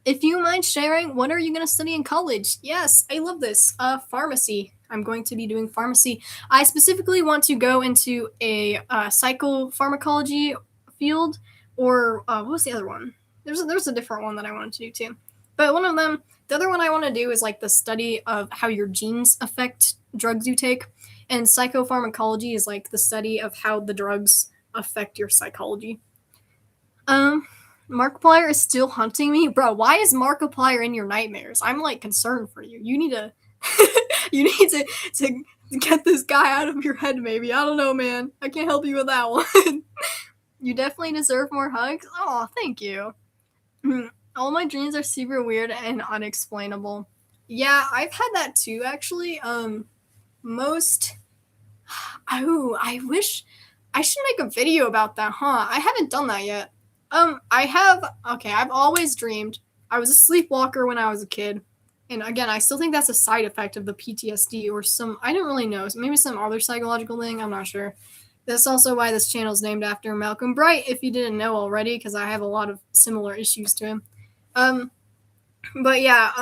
If you mind sharing, what are you going to study in college? Yes, I love this. Pharmacy. I'm going to be doing pharmacy. I specifically want to go into a psychopharmacology field, or what was the other one? There's a different one that I wanted to do too. But one of them, the other one I want to do is like the study of how your genes affect drugs you take. And psychopharmacology is like the study of how the drugs affect your psychology. Markiplier is still hunting me? Bro, why is Markiplier in your nightmares? I'm like concerned for you. You need to you need to get this guy out of your head, maybe. I don't know, man. I can't help you with that one. You definitely deserve more hugs. Oh, thank you. All my dreams are super weird and unexplainable. Yeah, I've had that too, actually. Most Oh, I wish I should make a video about that, huh? I haven't done that yet. I've always dreamed. I was a sleepwalker when I was a kid. And again, I still think that's a side effect of the PTSD or I don't really know, maybe some other psychological thing, I'm not sure. That's also why this channel is named after Malcolm Bright, if you didn't know already, because I have a lot of similar issues to him. But yeah,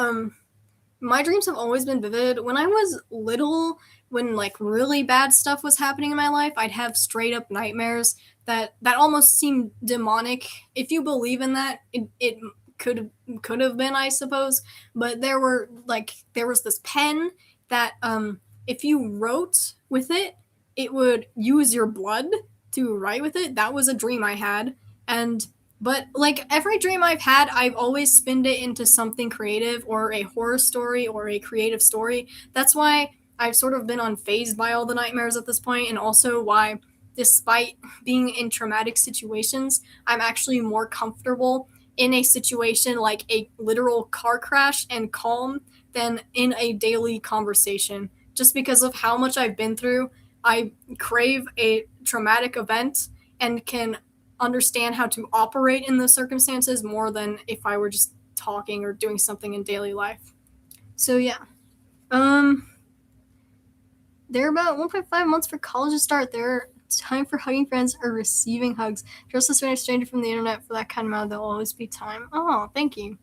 my dreams have always been vivid. When I was little, when like really bad stuff was happening in my life, I'd have straight up nightmares that almost seemed demonic. If you believe in that, it could have been, I suppose. But there was this pen that if you wrote with it, it would use your blood to write with it. That was a dream I had. But like every dream I've had, I've always spinned it into something creative or a horror story or a creative story. That's why I've sort of been unfazed by all the nightmares at this point, and also why, despite being in traumatic situations, I'm actually more comfortable in a situation like a literal car crash and calm than in a daily conversation. Just because of how much I've been through, I crave a traumatic event and can understand how to operate in those circumstances more than if I were just talking or doing something in daily life. So yeah. They're about 1.5 months for college to start. They're time for hugging friends or receiving hugs. Just as when a stranger from the internet for that kind of amount, there'll always be time. Oh, thank you.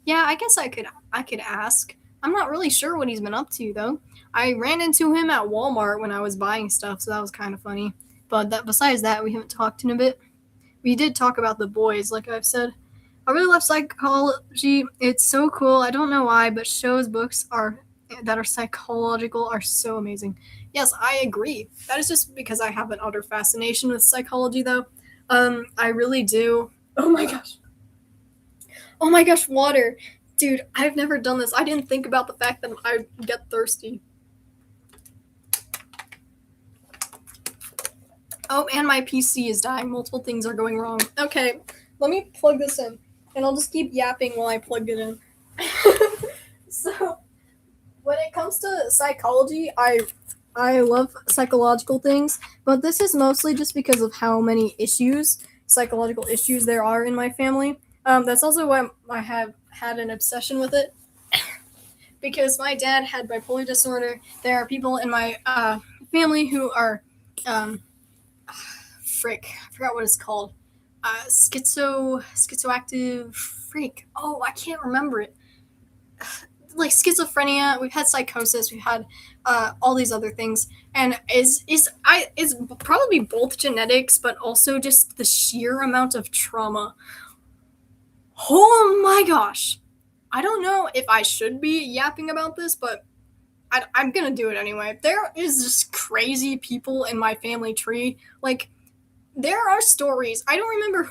Yeah, I guess I could ask. I'm not really sure what he's been up to though. I ran into him at Walmart when I was buying stuff, so that was kind of funny. But besides that, we haven't talked in a bit. We did talk about the boys, like I've said. I really love psychology. It's so cool. I don't know why, but shows, books that are psychological are so amazing. Yes, I agree. That is just because I have an utter fascination with psychology, though. I really do. Oh my gosh. Oh my gosh, water. Dude, I've never done this. I didn't think about the fact that I get thirsty. Oh, and my PC is dying. Multiple things are going wrong. Okay, let me plug this in, and I'll just keep yapping while I plug it in. So, when it comes to psychology, I love psychological things, but this is mostly just because of how many psychological issues there are in my family. That's also why I have had an obsession with it. Because my dad had bipolar disorder. There are people in my family who are I forgot what it's called. Schizoactive freak. Oh, I can't remember it. Like schizophrenia. We've had psychosis. We've had all these other things, and is probably both genetics, but also just the sheer amount of trauma. Oh my gosh! I don't know if I should be yapping about this, but I'm gonna do it anyway. There is just crazy people in my family tree. Like, there are stories. I don't remember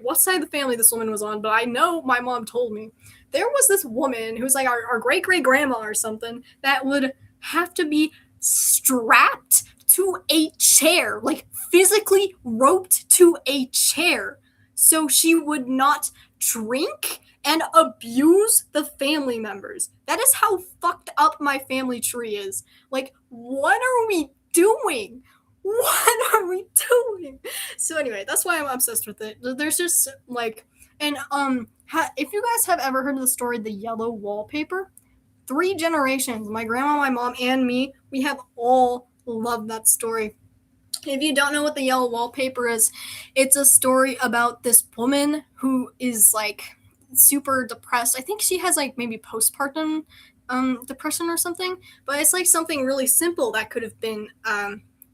what side of the family this woman was on, but I know my mom told me. There was this woman who's like our great great grandma or something that would have to be strapped to a chair, like physically roped to a chair, so she would not drink and abuse the family members. That is how fucked up my family tree is. Like, what are we doing? What are we doing? So anyway, that's why I'm obsessed with it. There's just like, and if you guys have ever heard of the story The Yellow Wallpaper, 3 generations, my grandma, my mom, and me, we have all loved that story. If you don't know what The Yellow Wallpaper is, it's a story about this woman who is like super depressed. I think she has like maybe postpartum depression or something, but it's like something really simple that could have been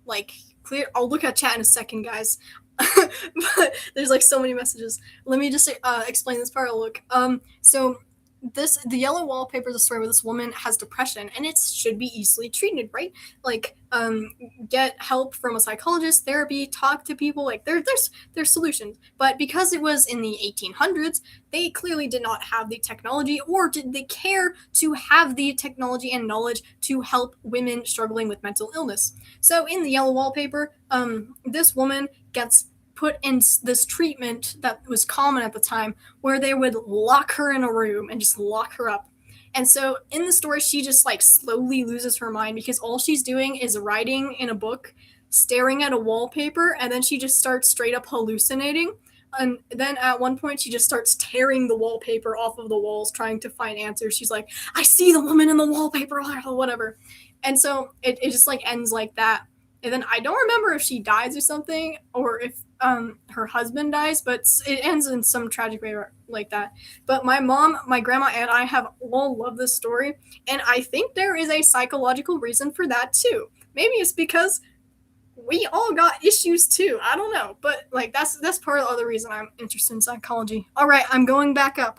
like clear. I'll look at chat in a second, guys. But there's like so many messages. Let me just explain this part. Look, so The Yellow Wallpaper is a story where this woman has depression, and it should be easily treated, right? Like, get help from a psychologist, therapy, talk to people. Like, there's solutions. But because it was in the 1800s, they clearly did not have the technology, or did they care to have the technology and knowledge to help women struggling with mental illness. So in The Yellow Wallpaper, this woman gets put in this treatment that was common at the time, where they would lock her in a room and just lock her up. And so in the story, she just like slowly loses her mind because all she's doing is writing in a book, staring at a wallpaper, and then she just starts straight up hallucinating. And then at one point, she just starts tearing the wallpaper off of the walls, trying to find answers. She's like, I see the woman in the wallpaper, or whatever. And so it just like ends like that. And then I don't remember if she dies or something, or if her husband dies, but it ends in some tragic way like that. But my mom, my grandma, and I have all loved this story, and I think there is a psychological reason for that too. Maybe it's because we all got issues too. I don't know, but like that's part of the other reason I'm interested in psychology. All right, I'm going back up.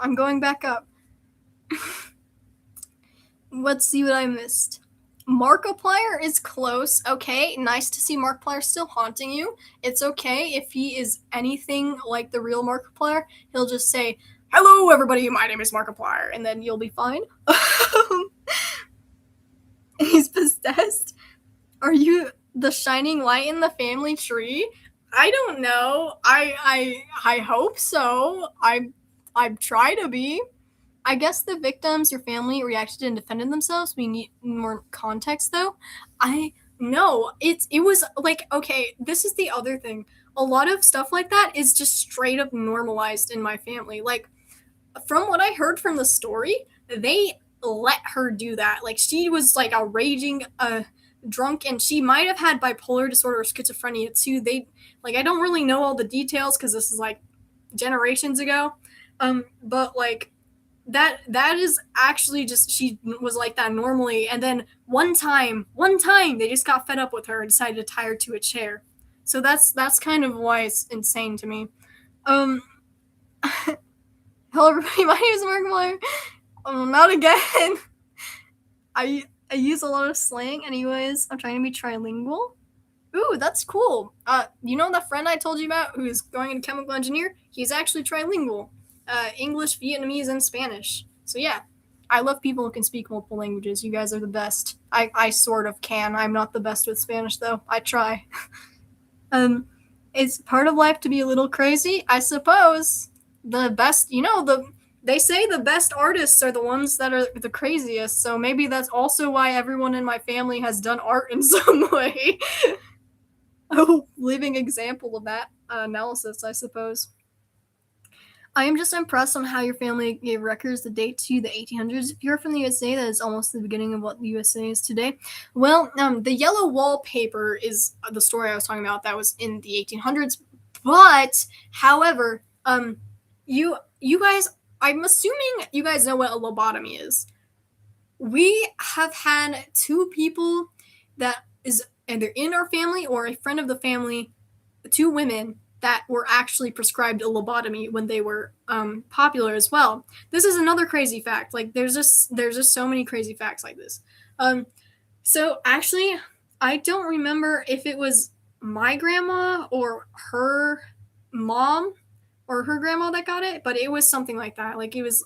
Let's see what I missed. Markiplier is close. Okay, nice to see Markiplier still haunting you. It's okay if he is anything like the real Markiplier. He'll just say, hello, everybody, my name is Markiplier, and then you'll be fine. He's possessed? Are you the shining light in the family tree? I don't know. I hope so. I try to be. I guess the victims, your family, reacted and defended themselves. We need more context, though. I no, it was like, okay, this is the other thing. A lot of stuff like that is just straight up normalized in my family. Like, from what I heard from the story, they let her do that. Like, she was like a raging drunk, and she might have had bipolar disorder or schizophrenia too. They like, I don't really know all the details because this is like generations ago. But like, that is actually just, she was like that normally, and then one time they just got fed up with her and decided to tie her to a chair. So that's kind of why it's insane to me. um Hello everybody, my name is Markiplier. Not again. I use a lot of slang. Anyways, I'm trying to be trilingual. Ooh, that's cool. You know that friend I told you about who's going into chemical engineer? He's actually trilingual. English, Vietnamese, and Spanish. So yeah, I love people who can speak multiple languages. You guys are the best. I sort of can. I'm not the best with Spanish though. I try. It's part of life to be a little crazy, I suppose. The best, they say the best artists are the ones that are the craziest. So maybe that's also why everyone in my family has done art in some way. Oh, living example of that analysis, I suppose. I am just impressed on how your family gave records the date to the 1800s. If you're from the USA, that is almost the beginning of what the USA is today. Well, the yellow wallpaper is the story I was talking about. That was in the 1800s. But, however, you guys, I'm assuming you guys know what a lobotomy is. We have had two people that is either in our family or a friend of the family, two women that were actually prescribed a lobotomy when they were popular as well. This is another crazy fact. Like, there's just so many crazy facts like this. So actually, I don't remember if it was my grandma or her mom or her grandma that got it, but it was something like that. Like, it was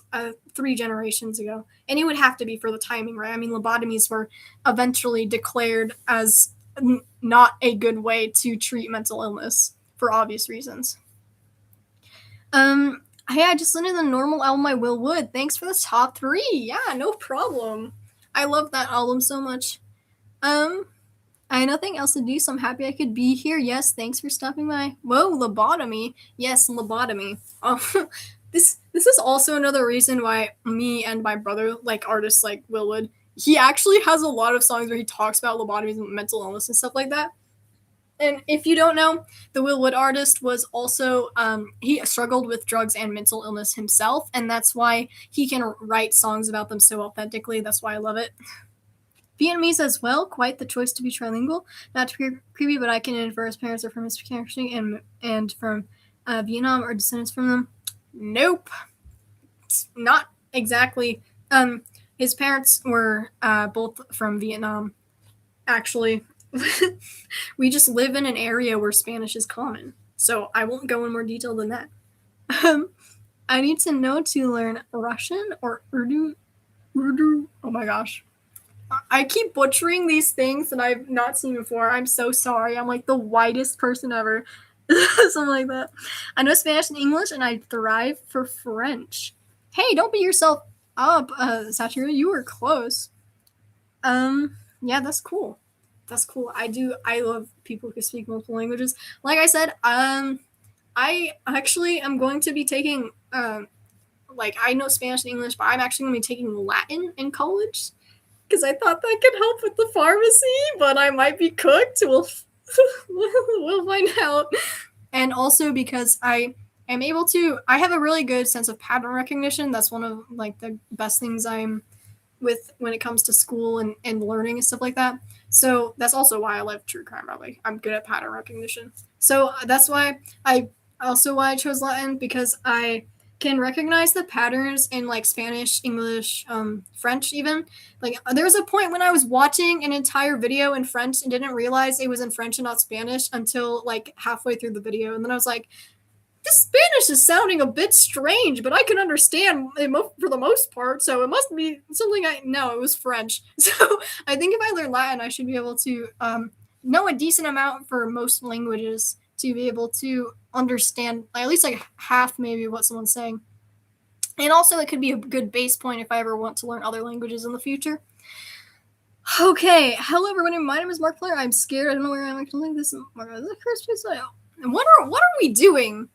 3 generations ago, and it would have to be for the timing, right? I mean, lobotomies were eventually declared as not a good way to treat mental illness for obvious reasons. Hey, I just listened to the normal album by Will Wood. Thanks for the top 3. Yeah, no problem. I love that album so much. I had nothing else to do, so I'm happy I could be here. Yes, thanks for stopping by. Whoa, lobotomy. Yes, lobotomy. This is also another reason why me and my brother like artists like Will Wood. He actually has a lot of songs where he talks about lobotomies and mental illness and stuff like that. And if you don't know, the Will Wood artist was also, he struggled with drugs and mental illness himself, and that's why he can write songs about them so authentically. That's why I love it. Vietnamese as well, quite the choice to be trilingual. Not to be creepy, but I can infer his parents are from his country and from Vietnam or descendants from them. Nope. It's not exactly. His parents were both from Vietnam, actually. We just live in an area where Spanish is common, so I won't go in more detail than that. I need to know to learn Russian or Urdu. Oh my gosh. I keep butchering these things that I've not seen before. I'm so sorry. I'm like the whitest person ever. Something like that. I know Spanish and English, and I thrive for French. Hey, don't beat yourself up, Satiru. You were close. Yeah, that's cool. That's cool. I love people who speak multiple languages. Like I said, I actually am going to be taking, like, I know Spanish and English, but I'm actually going to be taking Latin in college. Because I thought that could help with the pharmacy, but I might be cooked. We'll find out. And also because I am able to, I have a really good sense of pattern recognition. That's one of like the best things I'm with when it comes to school and learning and stuff like that. So that's also why I love true crime, probably. I'm good at pattern recognition. So that's why I chose Latin, because I can recognize the patterns in like Spanish, English, French even. Like, there was a point when I was watching an entire video in French and didn't realize it was in French and not Spanish until like halfway through the video. And then I was like, this Spanish is sounding a bit strange, but I can understand it for the most part, so it must be something no, it was French. So I think if I learn Latin, I should be able to know a decent amount for most languages to be able to understand at least like half maybe what someone's saying. And also, it could be a good base point if I ever want to learn other languages in the future. Okay, hello everybody. My name is Markiplier. I'm scared. I don't know where I'm actually. This is the first piece. What are we doing?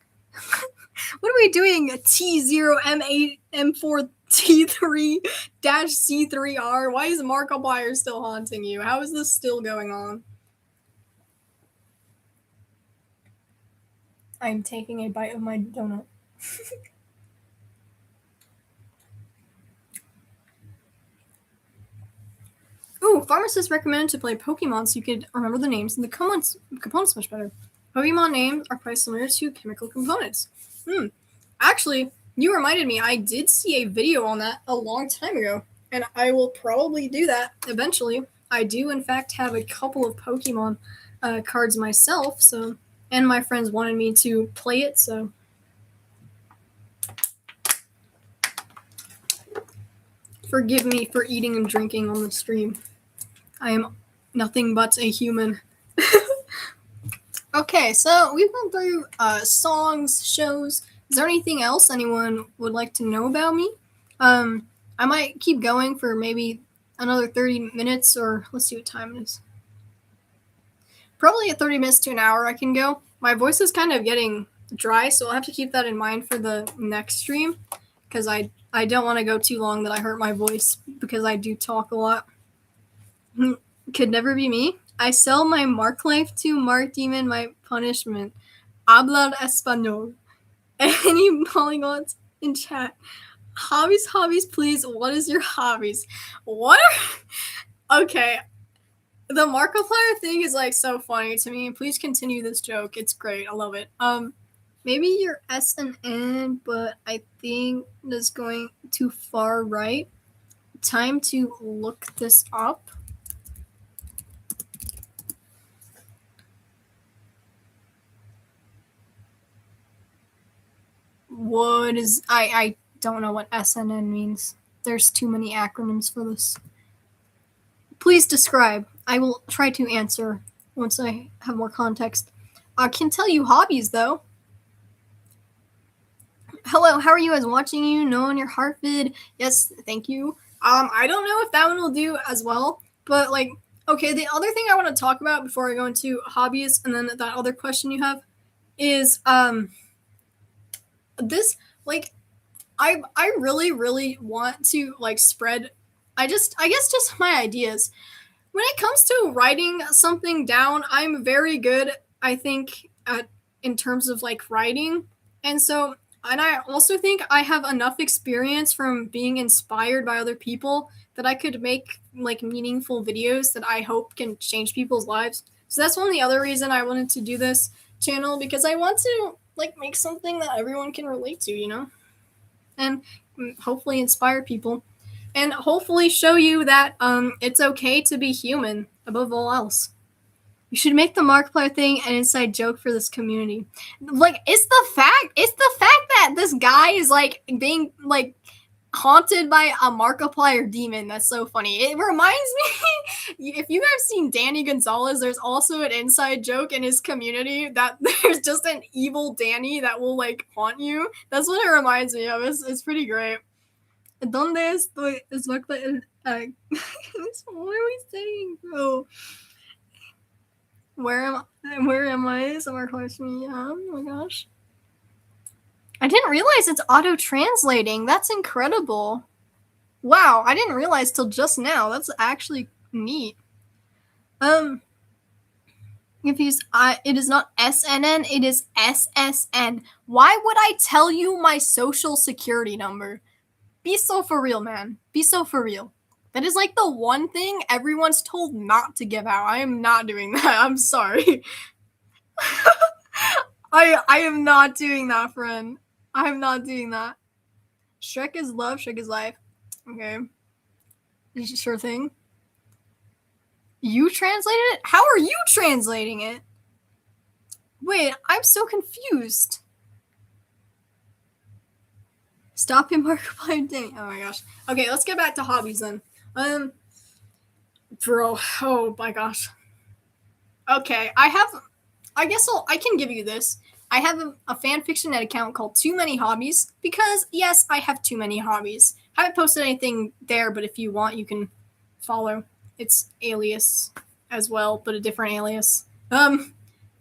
What are we doing? T0M8 M4 T3-C3R. Why is Markiplier still haunting you? How is this still going on? I'm taking a bite of my donut. Ooh, pharmacists recommended to play Pokemon so you could remember the names and the components much better. Pokemon names are quite similar to chemical components. Actually, you reminded me, I did see a video on that a long time ago, and I will probably do that eventually. I do, in fact, have a couple of Pokemon cards myself, so, and my friends wanted me to play it, so. Forgive me for eating and drinking on the stream. I am nothing but a human. Okay, so we've gone through songs, shows. Is there anything else anyone would like to know about me? I might keep going for maybe another 30 minutes, or let's see what time it is. Probably at 30 minutes to an hour I can go. My voice is kind of getting dry, so I'll have to keep that in mind for the next stream, because I don't want to go too long that I hurt my voice, because I do talk a lot. Could never be me. I sell my Mark life to Mark Demon, my punishment. Hablar español. Any polygons in chat. Hobbies, please. What is your hobbies? What are... Okay. The Markiplier thing is like so funny to me. Please continue this joke. It's great. I love it. Maybe you're S and N, but I think that's going too far right. Time to look this up. What is... I don't know what SNN means. There's too many acronyms for this. Please describe. I will try to answer once I have more context. I can tell you hobbies, though. Hello, how are you guys watching you? Knowing your heart vid. Yes, thank you. I don't know if that one will do as well, but like, okay, the other thing I want to talk about before I go into hobbies and then that other question you have is this, like, I really want to like spread I guess just my ideas. When it comes to writing something down, I'm very good, I think, in terms of like writing. And I also think I have enough experience from being inspired by other people that I could make like meaningful videos that I hope can change people's lives. So that's one of the other reason I wanted to do this channel, because I want to like make something that everyone can relate to, you know? And hopefully inspire people. And hopefully show you that it's okay to be human above all else. You should make the Markiplier thing an inside joke for this community. Like, it's the fact that this guy is like being like haunted by a Markiplier demon. That's so funny. It reminds me, if you guys seen Danny Gonzalez, there's also an inside joke in his community that there's just an evil Danny that will like haunt you. That's what it reminds me of. It's pretty great. ¿Dónde estoy? Es Markiplier. What are we saying, bro? Where am I? Is Markiplier me? Oh my gosh. I didn't realize it's auto-translating. That's incredible. Wow, I didn't realize till just now. That's actually neat. It is not SNN, it is SSN. Why would I tell you my social security number? Be so for real, man. Be so for real. That is like the one thing everyone's told not to give out. I am not doing that. I'm sorry. I am not doing that, friend. I am not doing that. Shrek is love, Shrek is life. Okay. Sure thing. You translated it? How are you translating it? Wait, I'm so confused. Stop him, Markiplier. Dang. Oh my gosh. Okay, let's get back to hobbies then. Bro. Oh my gosh. Okay, I can give you this. I I have a fan fiction account called Too Many Hobbies because, yes, I have too many hobbies. I haven't posted anything there, but if you want, you can follow. It's alias as well, but a different alias.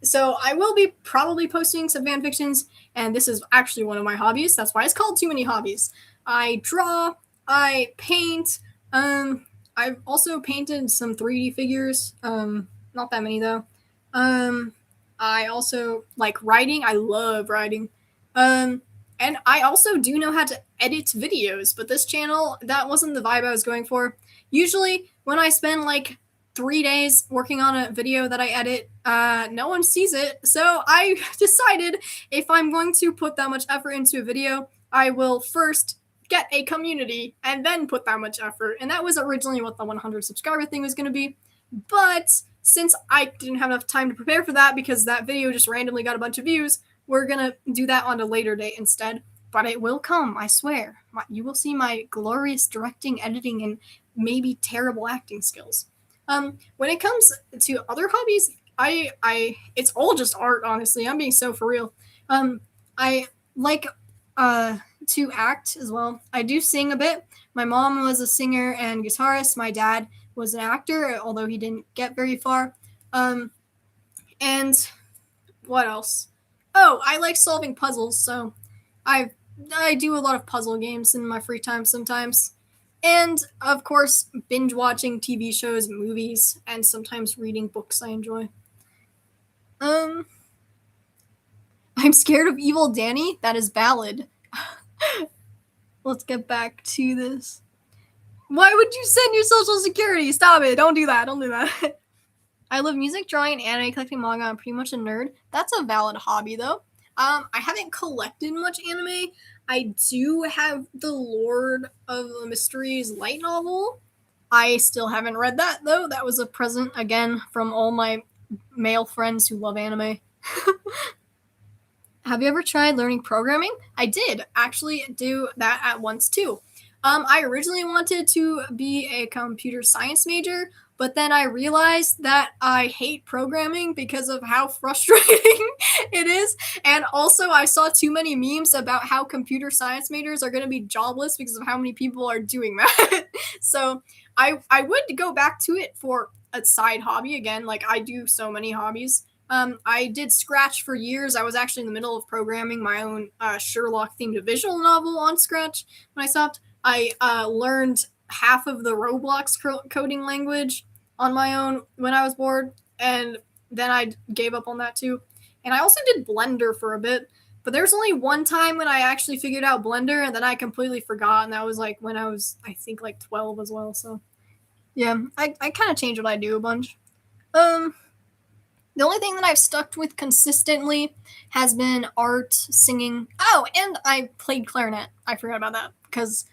So I will be probably posting some fan fictions, and this is actually one of my hobbies. That's why it's called Too Many Hobbies. I draw, I paint. I've also painted some 3D figures. Not that many though. I also like writing. I love writing. And I also do know how to edit videos, but this channel, that wasn't the vibe I was going for. Usually, when I spend like 3 days working on a video that I edit, no one sees it. So I decided if I'm going to put that much effort into a video, I will first get a community and then put that much effort. And that was originally what the 100 subscriber thing was going to be. But since I didn't have enough time to prepare for that because that video just randomly got a bunch of views, we're going to do that on a later date instead. But it will come, I swear. You will see my glorious directing, editing, and maybe terrible acting skills. When it comes to other hobbies, it's all just art, honestly. I'm being so for real. I like to act as well. I do sing a bit. My mom was a singer and guitarist. My dad was an actor, although he didn't get very far. And what else? Oh, I like solving puzzles, so I do a lot of puzzle games in my free time sometimes. And of course, binge watching TV shows, movies, and sometimes reading books I enjoy. I'm scared of evil Danny. That is valid. Let's get back to this. Why would you send your social security? Stop it. Don't do that. Don't do that. I love music, drawing, and anime, collecting manga. I'm pretty much a nerd. That's a valid hobby, though. I haven't collected much anime. I do have the Lord of the Mysteries light novel. I still haven't read that, though. That was a present, again, from all my male friends who love anime. Have you ever tried learning programming? I did actually do that at once, too. I originally wanted to be a computer science major, but then I realized that I hate programming because of how frustrating it is. And also, I saw too many memes about how computer science majors are going to be jobless because of how many people are doing that. So I would go back to it for a side hobby again. Like, I do so many hobbies. I did Scratch for years. I was actually in the middle of programming my own Sherlock-themed visual novel on Scratch when I stopped. I learned half of the Roblox coding language on my own when I was bored, and then I gave up on that too. And I also did Blender for a bit, but there's only one time when I actually figured out Blender, and then I completely forgot, and that was like when I was, I think, like 12 as well. So yeah, I kind of changed what I do a bunch. The only thing that I've stuck with consistently has been art, singing. Oh, and I played clarinet. I forgot about that because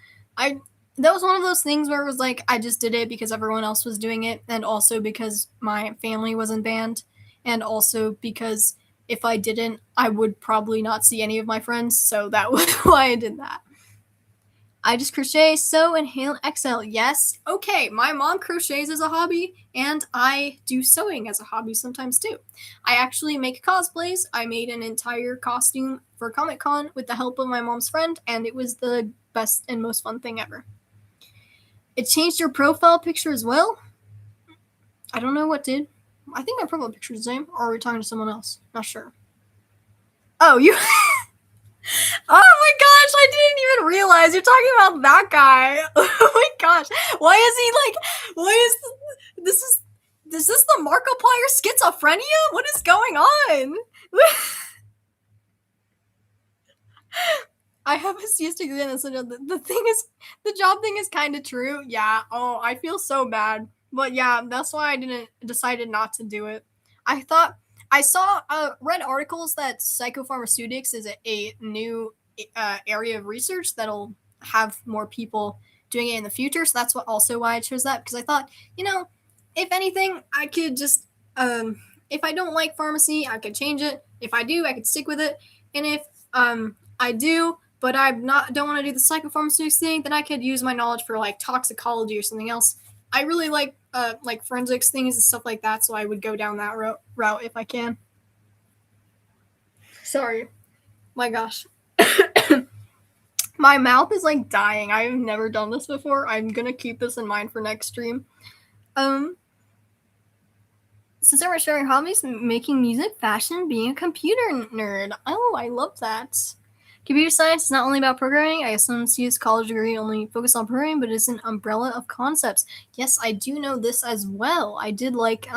that was one of those things where it was like I just did it because everyone else was doing it, and also because my family was in band, and also because if I didn't, I would probably not see any of my friends, so that was why I did that. I just crochet, sew, inhale, exhale. Yes. Okay, my mom crochets as a hobby, and I do sewing as a hobby sometimes too. I actually make cosplays. I made an entire costume for Comic-Con with the help of my mom's friend, and it was the best and most fun thing ever. It changed your profile picture as well? I don't know what did. I think my profile picture is the same, or are we talking to someone else? Not sure. Oh, you... Oh my gosh, I didn't even realize you're talking about that guy. Oh my gosh. Why is this the Markiplier schizophrenia? What is going on? I have a CS degree in this. The job thing is kind of true. Yeah. Oh, I feel so bad. But yeah, that's why I decided not to do it. I saw read articles that psychopharmaceutics is a new area of research that'll have more people doing it in the future. So that's also why I chose that, because I thought, if anything, I could just if I don't like pharmacy, I could change it. If I do, I could stick with it. And if I do, but don't want to do the psychopharmaceutics thing, then I could use my knowledge for like toxicology or something else. I really like forensics things and stuff like that, so I would go down that route if I can. Sorry. My gosh. My mouth is like dying. I've never done this before. I'm gonna keep this in mind for next stream. Since we're sharing hobbies, making music, fashion, being a computer nerd. Oh, I love that. Computer science is not only about programming. I assume CU's college degree only focused on programming, but it's an umbrella of concepts. Yes, I do know this as well. I did like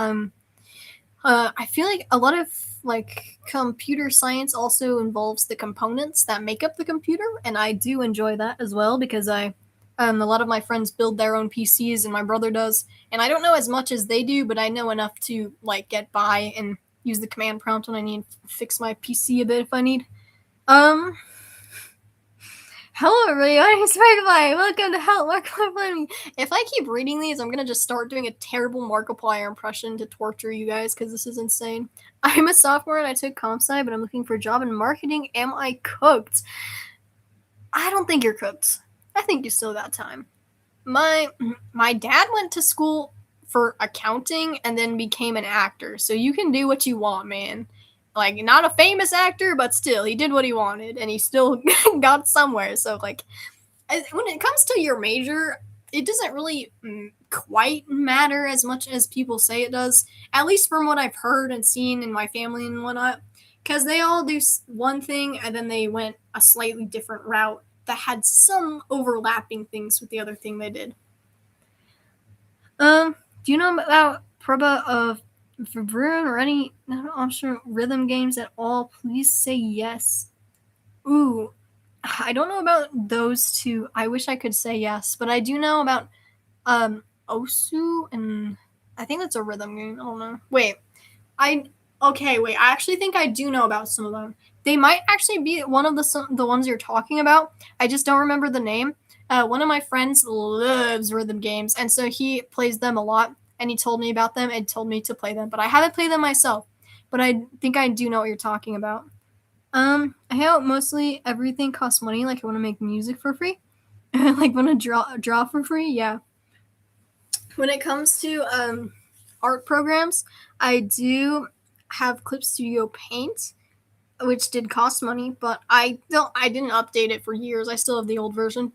I feel like a lot of like computer science also involves the components that make up the computer, and I do enjoy that as well because a lot of my friends build their own PCs, and my brother does, and I don't know as much as they do, but I know enough to like get by and use the command prompt when I need to fix my PC a bit if I need. Um, Hello everybody, my name is Markiplier. Welcome to Help Markiplier. If I keep reading these, I'm gonna just start doing a terrible Markiplier impression to torture you guys because this is insane. I'm a sophomore and I took comp sci, but I'm looking for a job in marketing. Am I cooked? I don't think you're cooked. I think you still got time. My dad went to school for accounting and then became an actor, so you can do what you want, man. Like, not a famous actor, but still, he did what he wanted, and he still got somewhere. So, like, when it comes to your major, it doesn't really quite matter as much as people say it does, at least from what I've heard and seen in my family and whatnot, because they all do one thing, and then they went a slightly different route that had some overlapping things with the other thing they did. Do you know about Proba of Fabrun or any optional rhythm games at all? Please say yes. Ooh, I don't know about those two. I wish I could say yes, but I do know about Osu, and I think that's a rhythm game. I don't know. Wait, I actually think I do know about some of them. They might actually be one of the ones you're talking about. I just don't remember the name. One of my friends loves rhythm games, and so he plays them a lot. And he told me about them and told me to play them, but I haven't played them myself. But I think I do know what you're talking about. I hope mostly everything costs money. Like I want to make music for free, like want to draw for free. Yeah. When it comes to art programs, I do have Clip Studio Paint, which did cost money, but I didn't update it for years. I still have the old version.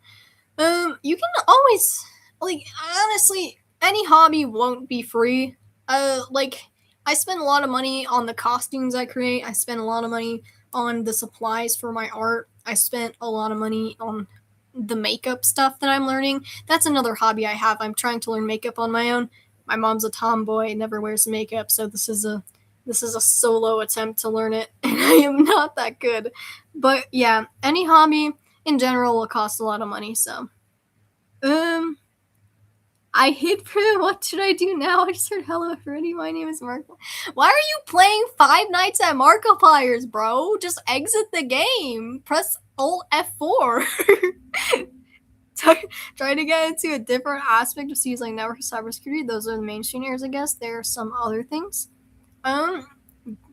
You can always, like, honestly, any hobby won't be free. Like, I spend a lot of money on the costumes I create. I spend a lot of money on the supplies for my art. I spent a lot of money on the makeup stuff that I'm learning. That's another hobby I have. I'm trying to learn makeup on my own. My mom's a tomboy, never wears makeup, so this is a solo attempt to learn it, and I am not that good. But yeah, any hobby in general will cost a lot of money, so I hit Pro. What should I do now? I just heard hello already. My name is Mark. Why are you playing Five Nights at Markiplier's, bro? Just exit the game. Press Alt F4. Try to get into a different aspect of CU's like network cybersecurity. Those are the mainstream areas, I guess. There are some other things.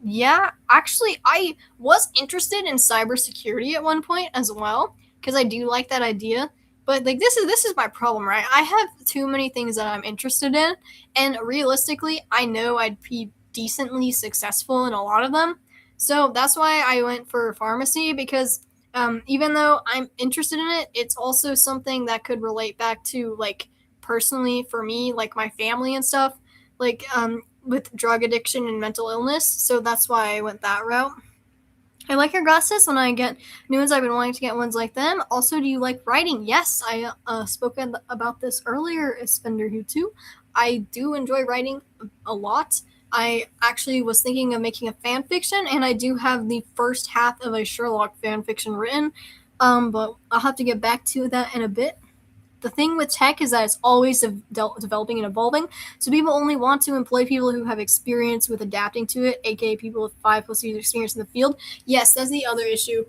Yeah, actually, I was interested in cybersecurity at one point as well because I do like that idea. But like this is my problem, right? I have too many things that I'm interested in, and realistically, I know I'd be decently successful in a lot of them. So that's why I went for pharmacy because even though I'm interested in it, it's also something that could relate back to like personally for me, like my family and stuff. Like with drug addiction and mental illness, so that's why I went that route. I like your glasses. When I get new ones, I've been wanting to get ones like them. Also, do you like writing? Yes, I spoke about this earlier, Spender Who too. I do enjoy writing a lot. I actually was thinking of making a fan fiction, and I do have the first half of a Sherlock fan fiction written, but I'll have to get back to that in a bit. The thing with tech is that it's always developing and evolving, so people only want to employ people who have experience with adapting to it, aka people with 5+ years experience in the field. Yes, that's the other issue.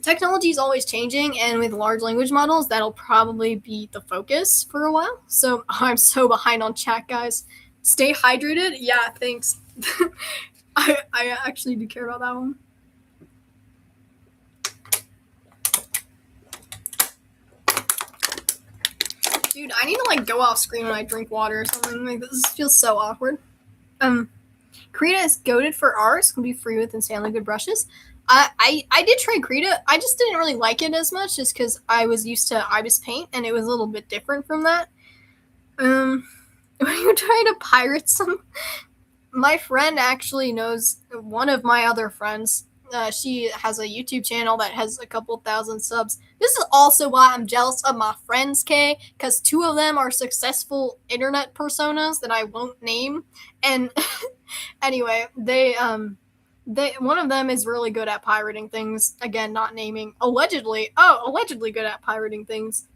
Technology is always changing, and with large language models, that'll probably be the focus for a while. So I'm so behind on chat, guys. Stay hydrated. Yeah, thanks. I actually do care about that one. Dude, I need to like go off screen when I drink water or something. Like this feels so awkward. Krita is goated for ours. Can be free with insanely good brushes. I did try Krita. I just didn't really like it as much, just because I was used to Ibis Paint, and it was a little bit different from that. When you try to pirate some, my friend actually knows one of my other friends. She has a YouTube channel that has a couple thousand subs. This is also why I'm jealous of my friends, Kay, because two of them are successful internet personas that I won't name. And anyway, they one of them is really good at pirating things. Again, not naming. Allegedly good at pirating things.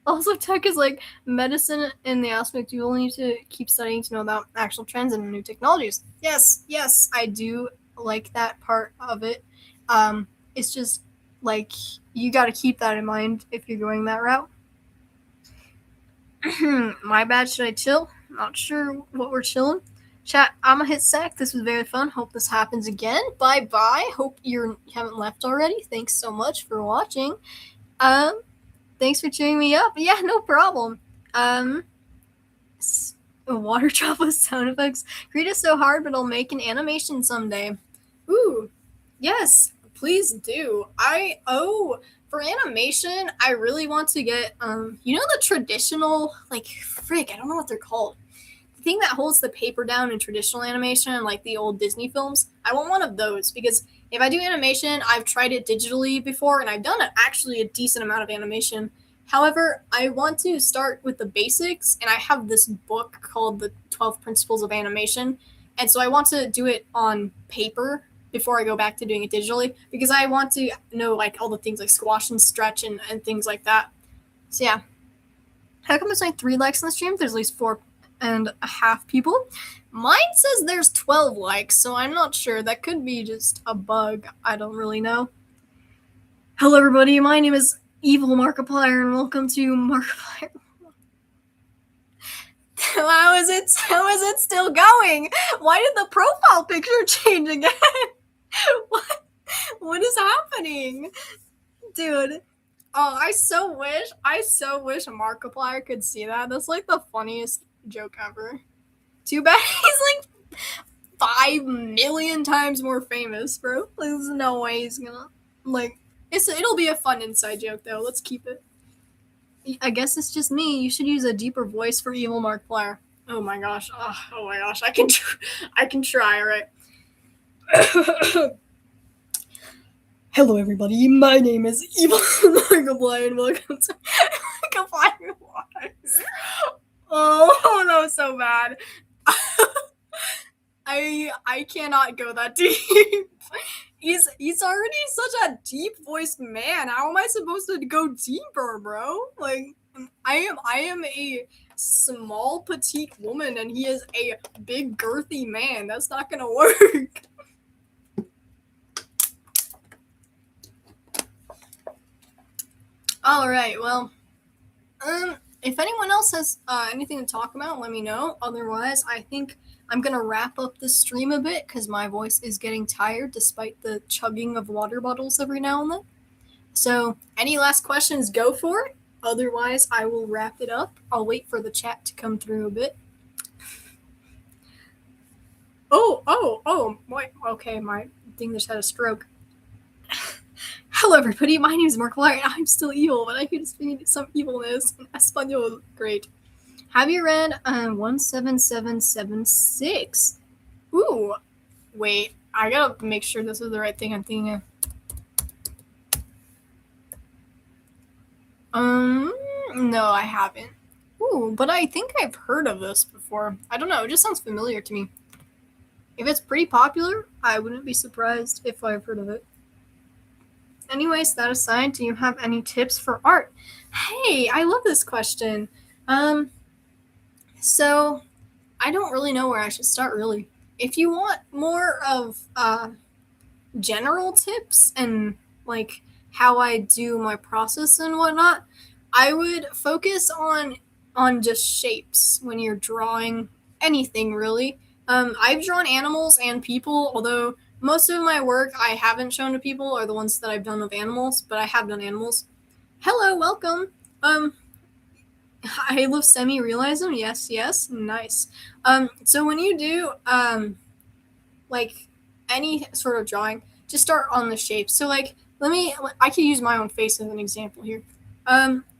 Also, tech is like medicine in the aspect you only need to keep studying to know about actual trends and new technologies. Yes, I do like that part of it. It's just like you got to keep that in mind if you're going that route. My bad. Should I chill? Not sure what we're chilling. Chat, I'm gonna hit sec. This was very fun. Hope this happens again. Bye bye. Hope you haven't left already. Thanks so much for watching. Thanks for cheering me up. Yeah, no problem. Water drop with sound effects. Krita's so hard, but I'll make an animation someday. Ooh, yes, please do. For animation, I really want to get, the traditional, I don't know what they're called. The thing that holds the paper down in traditional animation, like the old Disney films. I want one of those, because if I do animation, I've tried it digitally before, and I've done actually a decent amount of animation. However, I want to start with the basics, and I have this book called The 12 Principles of Animation, and so I want to do it on paper before I go back to doing it digitally, because I want to know all the things like squash and stretch and things like that. So yeah. How come there's only 3 likes on the stream? There's at least 4.5 people. Mine says there's 12 likes, so I'm not sure. That could be just a bug. I don't really know. Hello, everybody. My name is Evil Markiplier, and welcome to Markiplier. How is it still going? Why did the profile picture change again? What is happening? Dude. Oh, I so wish Markiplier could see that. That's the funniest joke ever. Too bad he's 5 million times more famous, bro. There's no way he's gonna it'll be a fun inside joke though. Let's keep it. I guess it's just me. You should use a deeper voice for Evil Markiplier. Oh my gosh. Oh my gosh. I can try, right? Hello, everybody. My name is Evil Markiplier, and welcome to Markiplier Wise. Oh, that was so bad. I cannot go that deep. He's already such a deep-voiced man. How am I supposed to go deeper, bro? I am a small, petite woman, and he is a big, girthy man. That's not gonna work. All right, well, if anyone else has anything to talk about, let me know. Otherwise, I think I'm going to wrap up this stream a bit because my voice is getting tired despite the chugging of water bottles every now and then. So, any last questions, go for it. Otherwise, I will wrap it up. I'll wait for the chat to come through a bit. Okay, my thing just had a stroke. Hello, everybody. My name is Markiplier, and I'm still evil, but I could speak some evilness in Espanol. Great. Have you read 17776? Ooh. Wait. I gotta make sure this is the right thing I'm thinking of. No, I haven't. Ooh, but I think I've heard of this before. I don't know. It just sounds familiar to me. If it's pretty popular, I wouldn't be surprised if I've heard of it. Anyways, that aside, do you have any tips for art? Hey, I love this question. So I don't really know where I should start, really. If you want more of general tips and how I do my process and whatnot, I would focus on just shapes when you're drawing anything, really. I've drawn animals and people, although most of my work I haven't shown to people are the ones that I've done with animals, but I have done animals. Hello, welcome. I love semi-realism. Yes, yes, nice. So when you do like any sort of drawing, just start on the shape. So like, I can use my own face as an example here.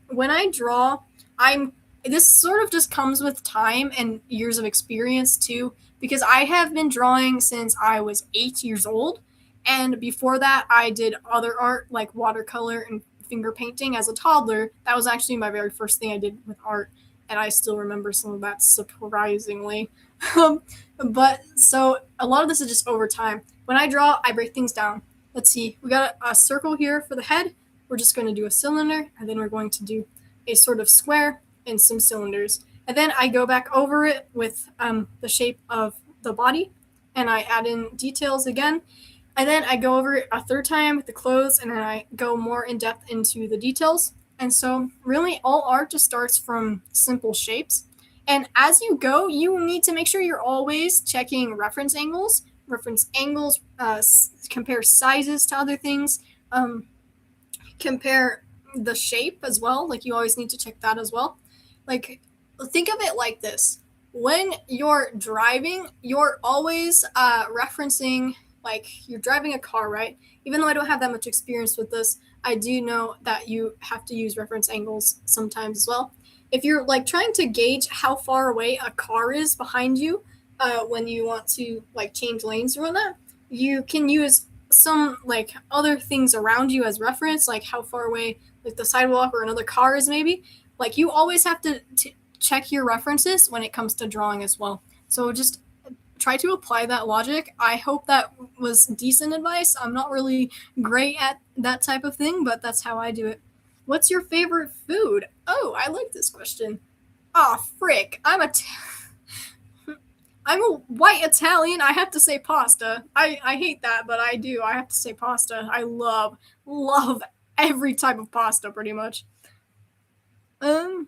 When I draw, I'm this sort of just comes with time and years of experience too, because I have been drawing since I was 8 years old, and before that, I did other art like watercolor and finger painting as a toddler. That was actually my very first thing I did with art, and I still remember some of that surprisingly. Um, but so a lot of this is just over time. When I draw, I break things down. Let's see, we got a circle here for the head. We're just going to do a cylinder, and then we're going to do a sort of square and some cylinders. And then I go back over it with the shape of the body, and I add in details again. And then I go over it a third time with the clothes, and then I go more in depth into the details. And so, really, all art just starts from simple shapes. And as you go, you need to make sure you're always checking reference angles. Reference angles, compare sizes to other things, compare the shape as well. Like, you always need to check that as well. Like, think of it like this: when you're driving, you're always referencing, like, you're driving a car, right? Even though I don't have that much experience with this, I do know that you have to use reference angles sometimes as well. If you're like trying to gauge how far away a car is behind you, when you want to like change lanes or whatnot, you can use some like other things around you as reference, like how far away like the sidewalk or another car is maybe. Like, you always have to check your references when it comes to drawing as well. So just try to apply that logic. I hope that was decent advice. I'm not really great at that type of thing, but that's how I do it. What's your favorite food? Oh, I like this question. Ah, frick. I'm a white Italian. I have to say pasta. I hate that, but I do. I have to say pasta. I love every type of pasta pretty much. Um,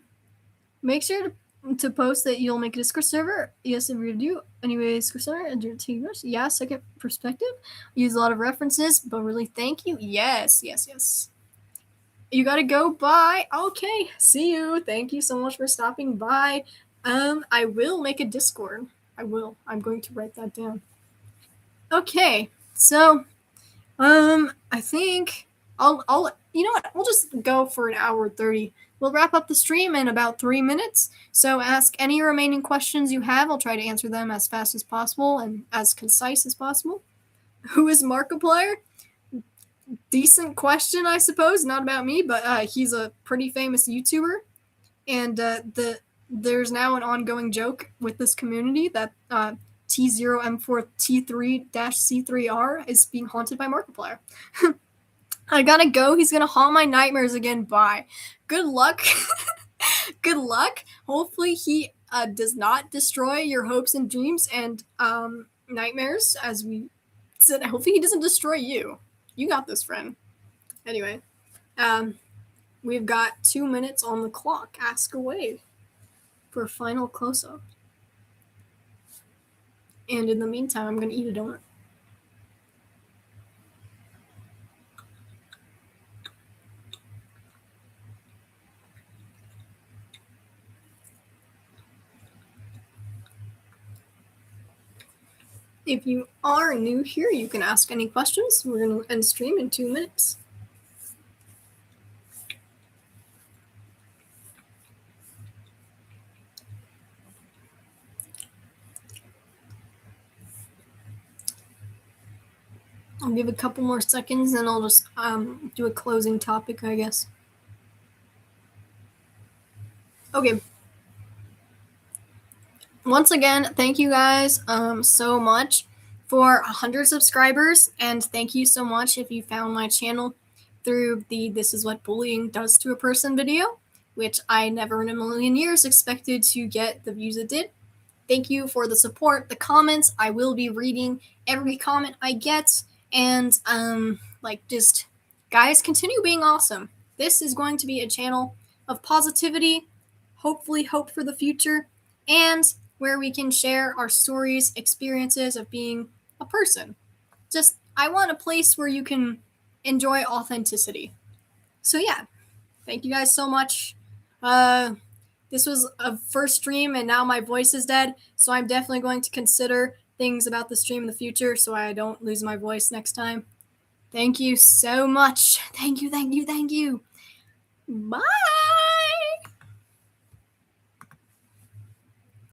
Make sure to post that you'll make a Discord server. Yes, if you do. Anyway, Discord server, entertainers. Yeah, second perspective. Use a lot of references, but really thank you. Yes, yes, yes. You gotta go. Bye. Okay, see you. Thank you so much for stopping by. I will make a Discord. I will. I'm going to write that down. Okay, so I think you know what? We'll just go for an hour 30. We'll wrap up the stream in about 3 minutes. So ask any remaining questions you have. I'll try to answer them as fast as possible and as concise as possible. Who is Markiplier? Decent question, I suppose. Not about me, but he's a pretty famous YouTuber, and there's now an ongoing joke with this community that T0M4T3-C3R is being haunted by Markiplier. I gotta go. He's gonna haunt my nightmares again. Bye. Good luck. Good luck. Hopefully he does not destroy your hopes and dreams and nightmares, as we said. Hopefully he doesn't destroy you. You got this, friend. Anyway, we've got 2 minutes on the clock. Ask away for a final close-up. And in the meantime, I'm gonna eat a donut. If you are new here, you can ask any questions. We're going to end stream in 2 minutes. I'll give a couple more seconds, and I'll just do a closing topic, I guess. Okay. Once again, thank you guys so much for 100 subscribers, and thank you so much if you found my channel through the This Is What Bullying Does to a Person video, which I never in a million years expected to get the views it did. Thank you for the support, the comments. I will be reading every comment I get, and just guys, continue being awesome. This is going to be a channel of positivity, hopefully hope for the future, and where we can share our stories, experiences of being a person. Just, I want a place where you can enjoy authenticity. So yeah, thank you guys so much. This This was a first stream, and now my voice is dead. So I'm definitely going to consider things about the stream in the future so I don't lose my voice next time. Thank you so much. Thank you. Bye.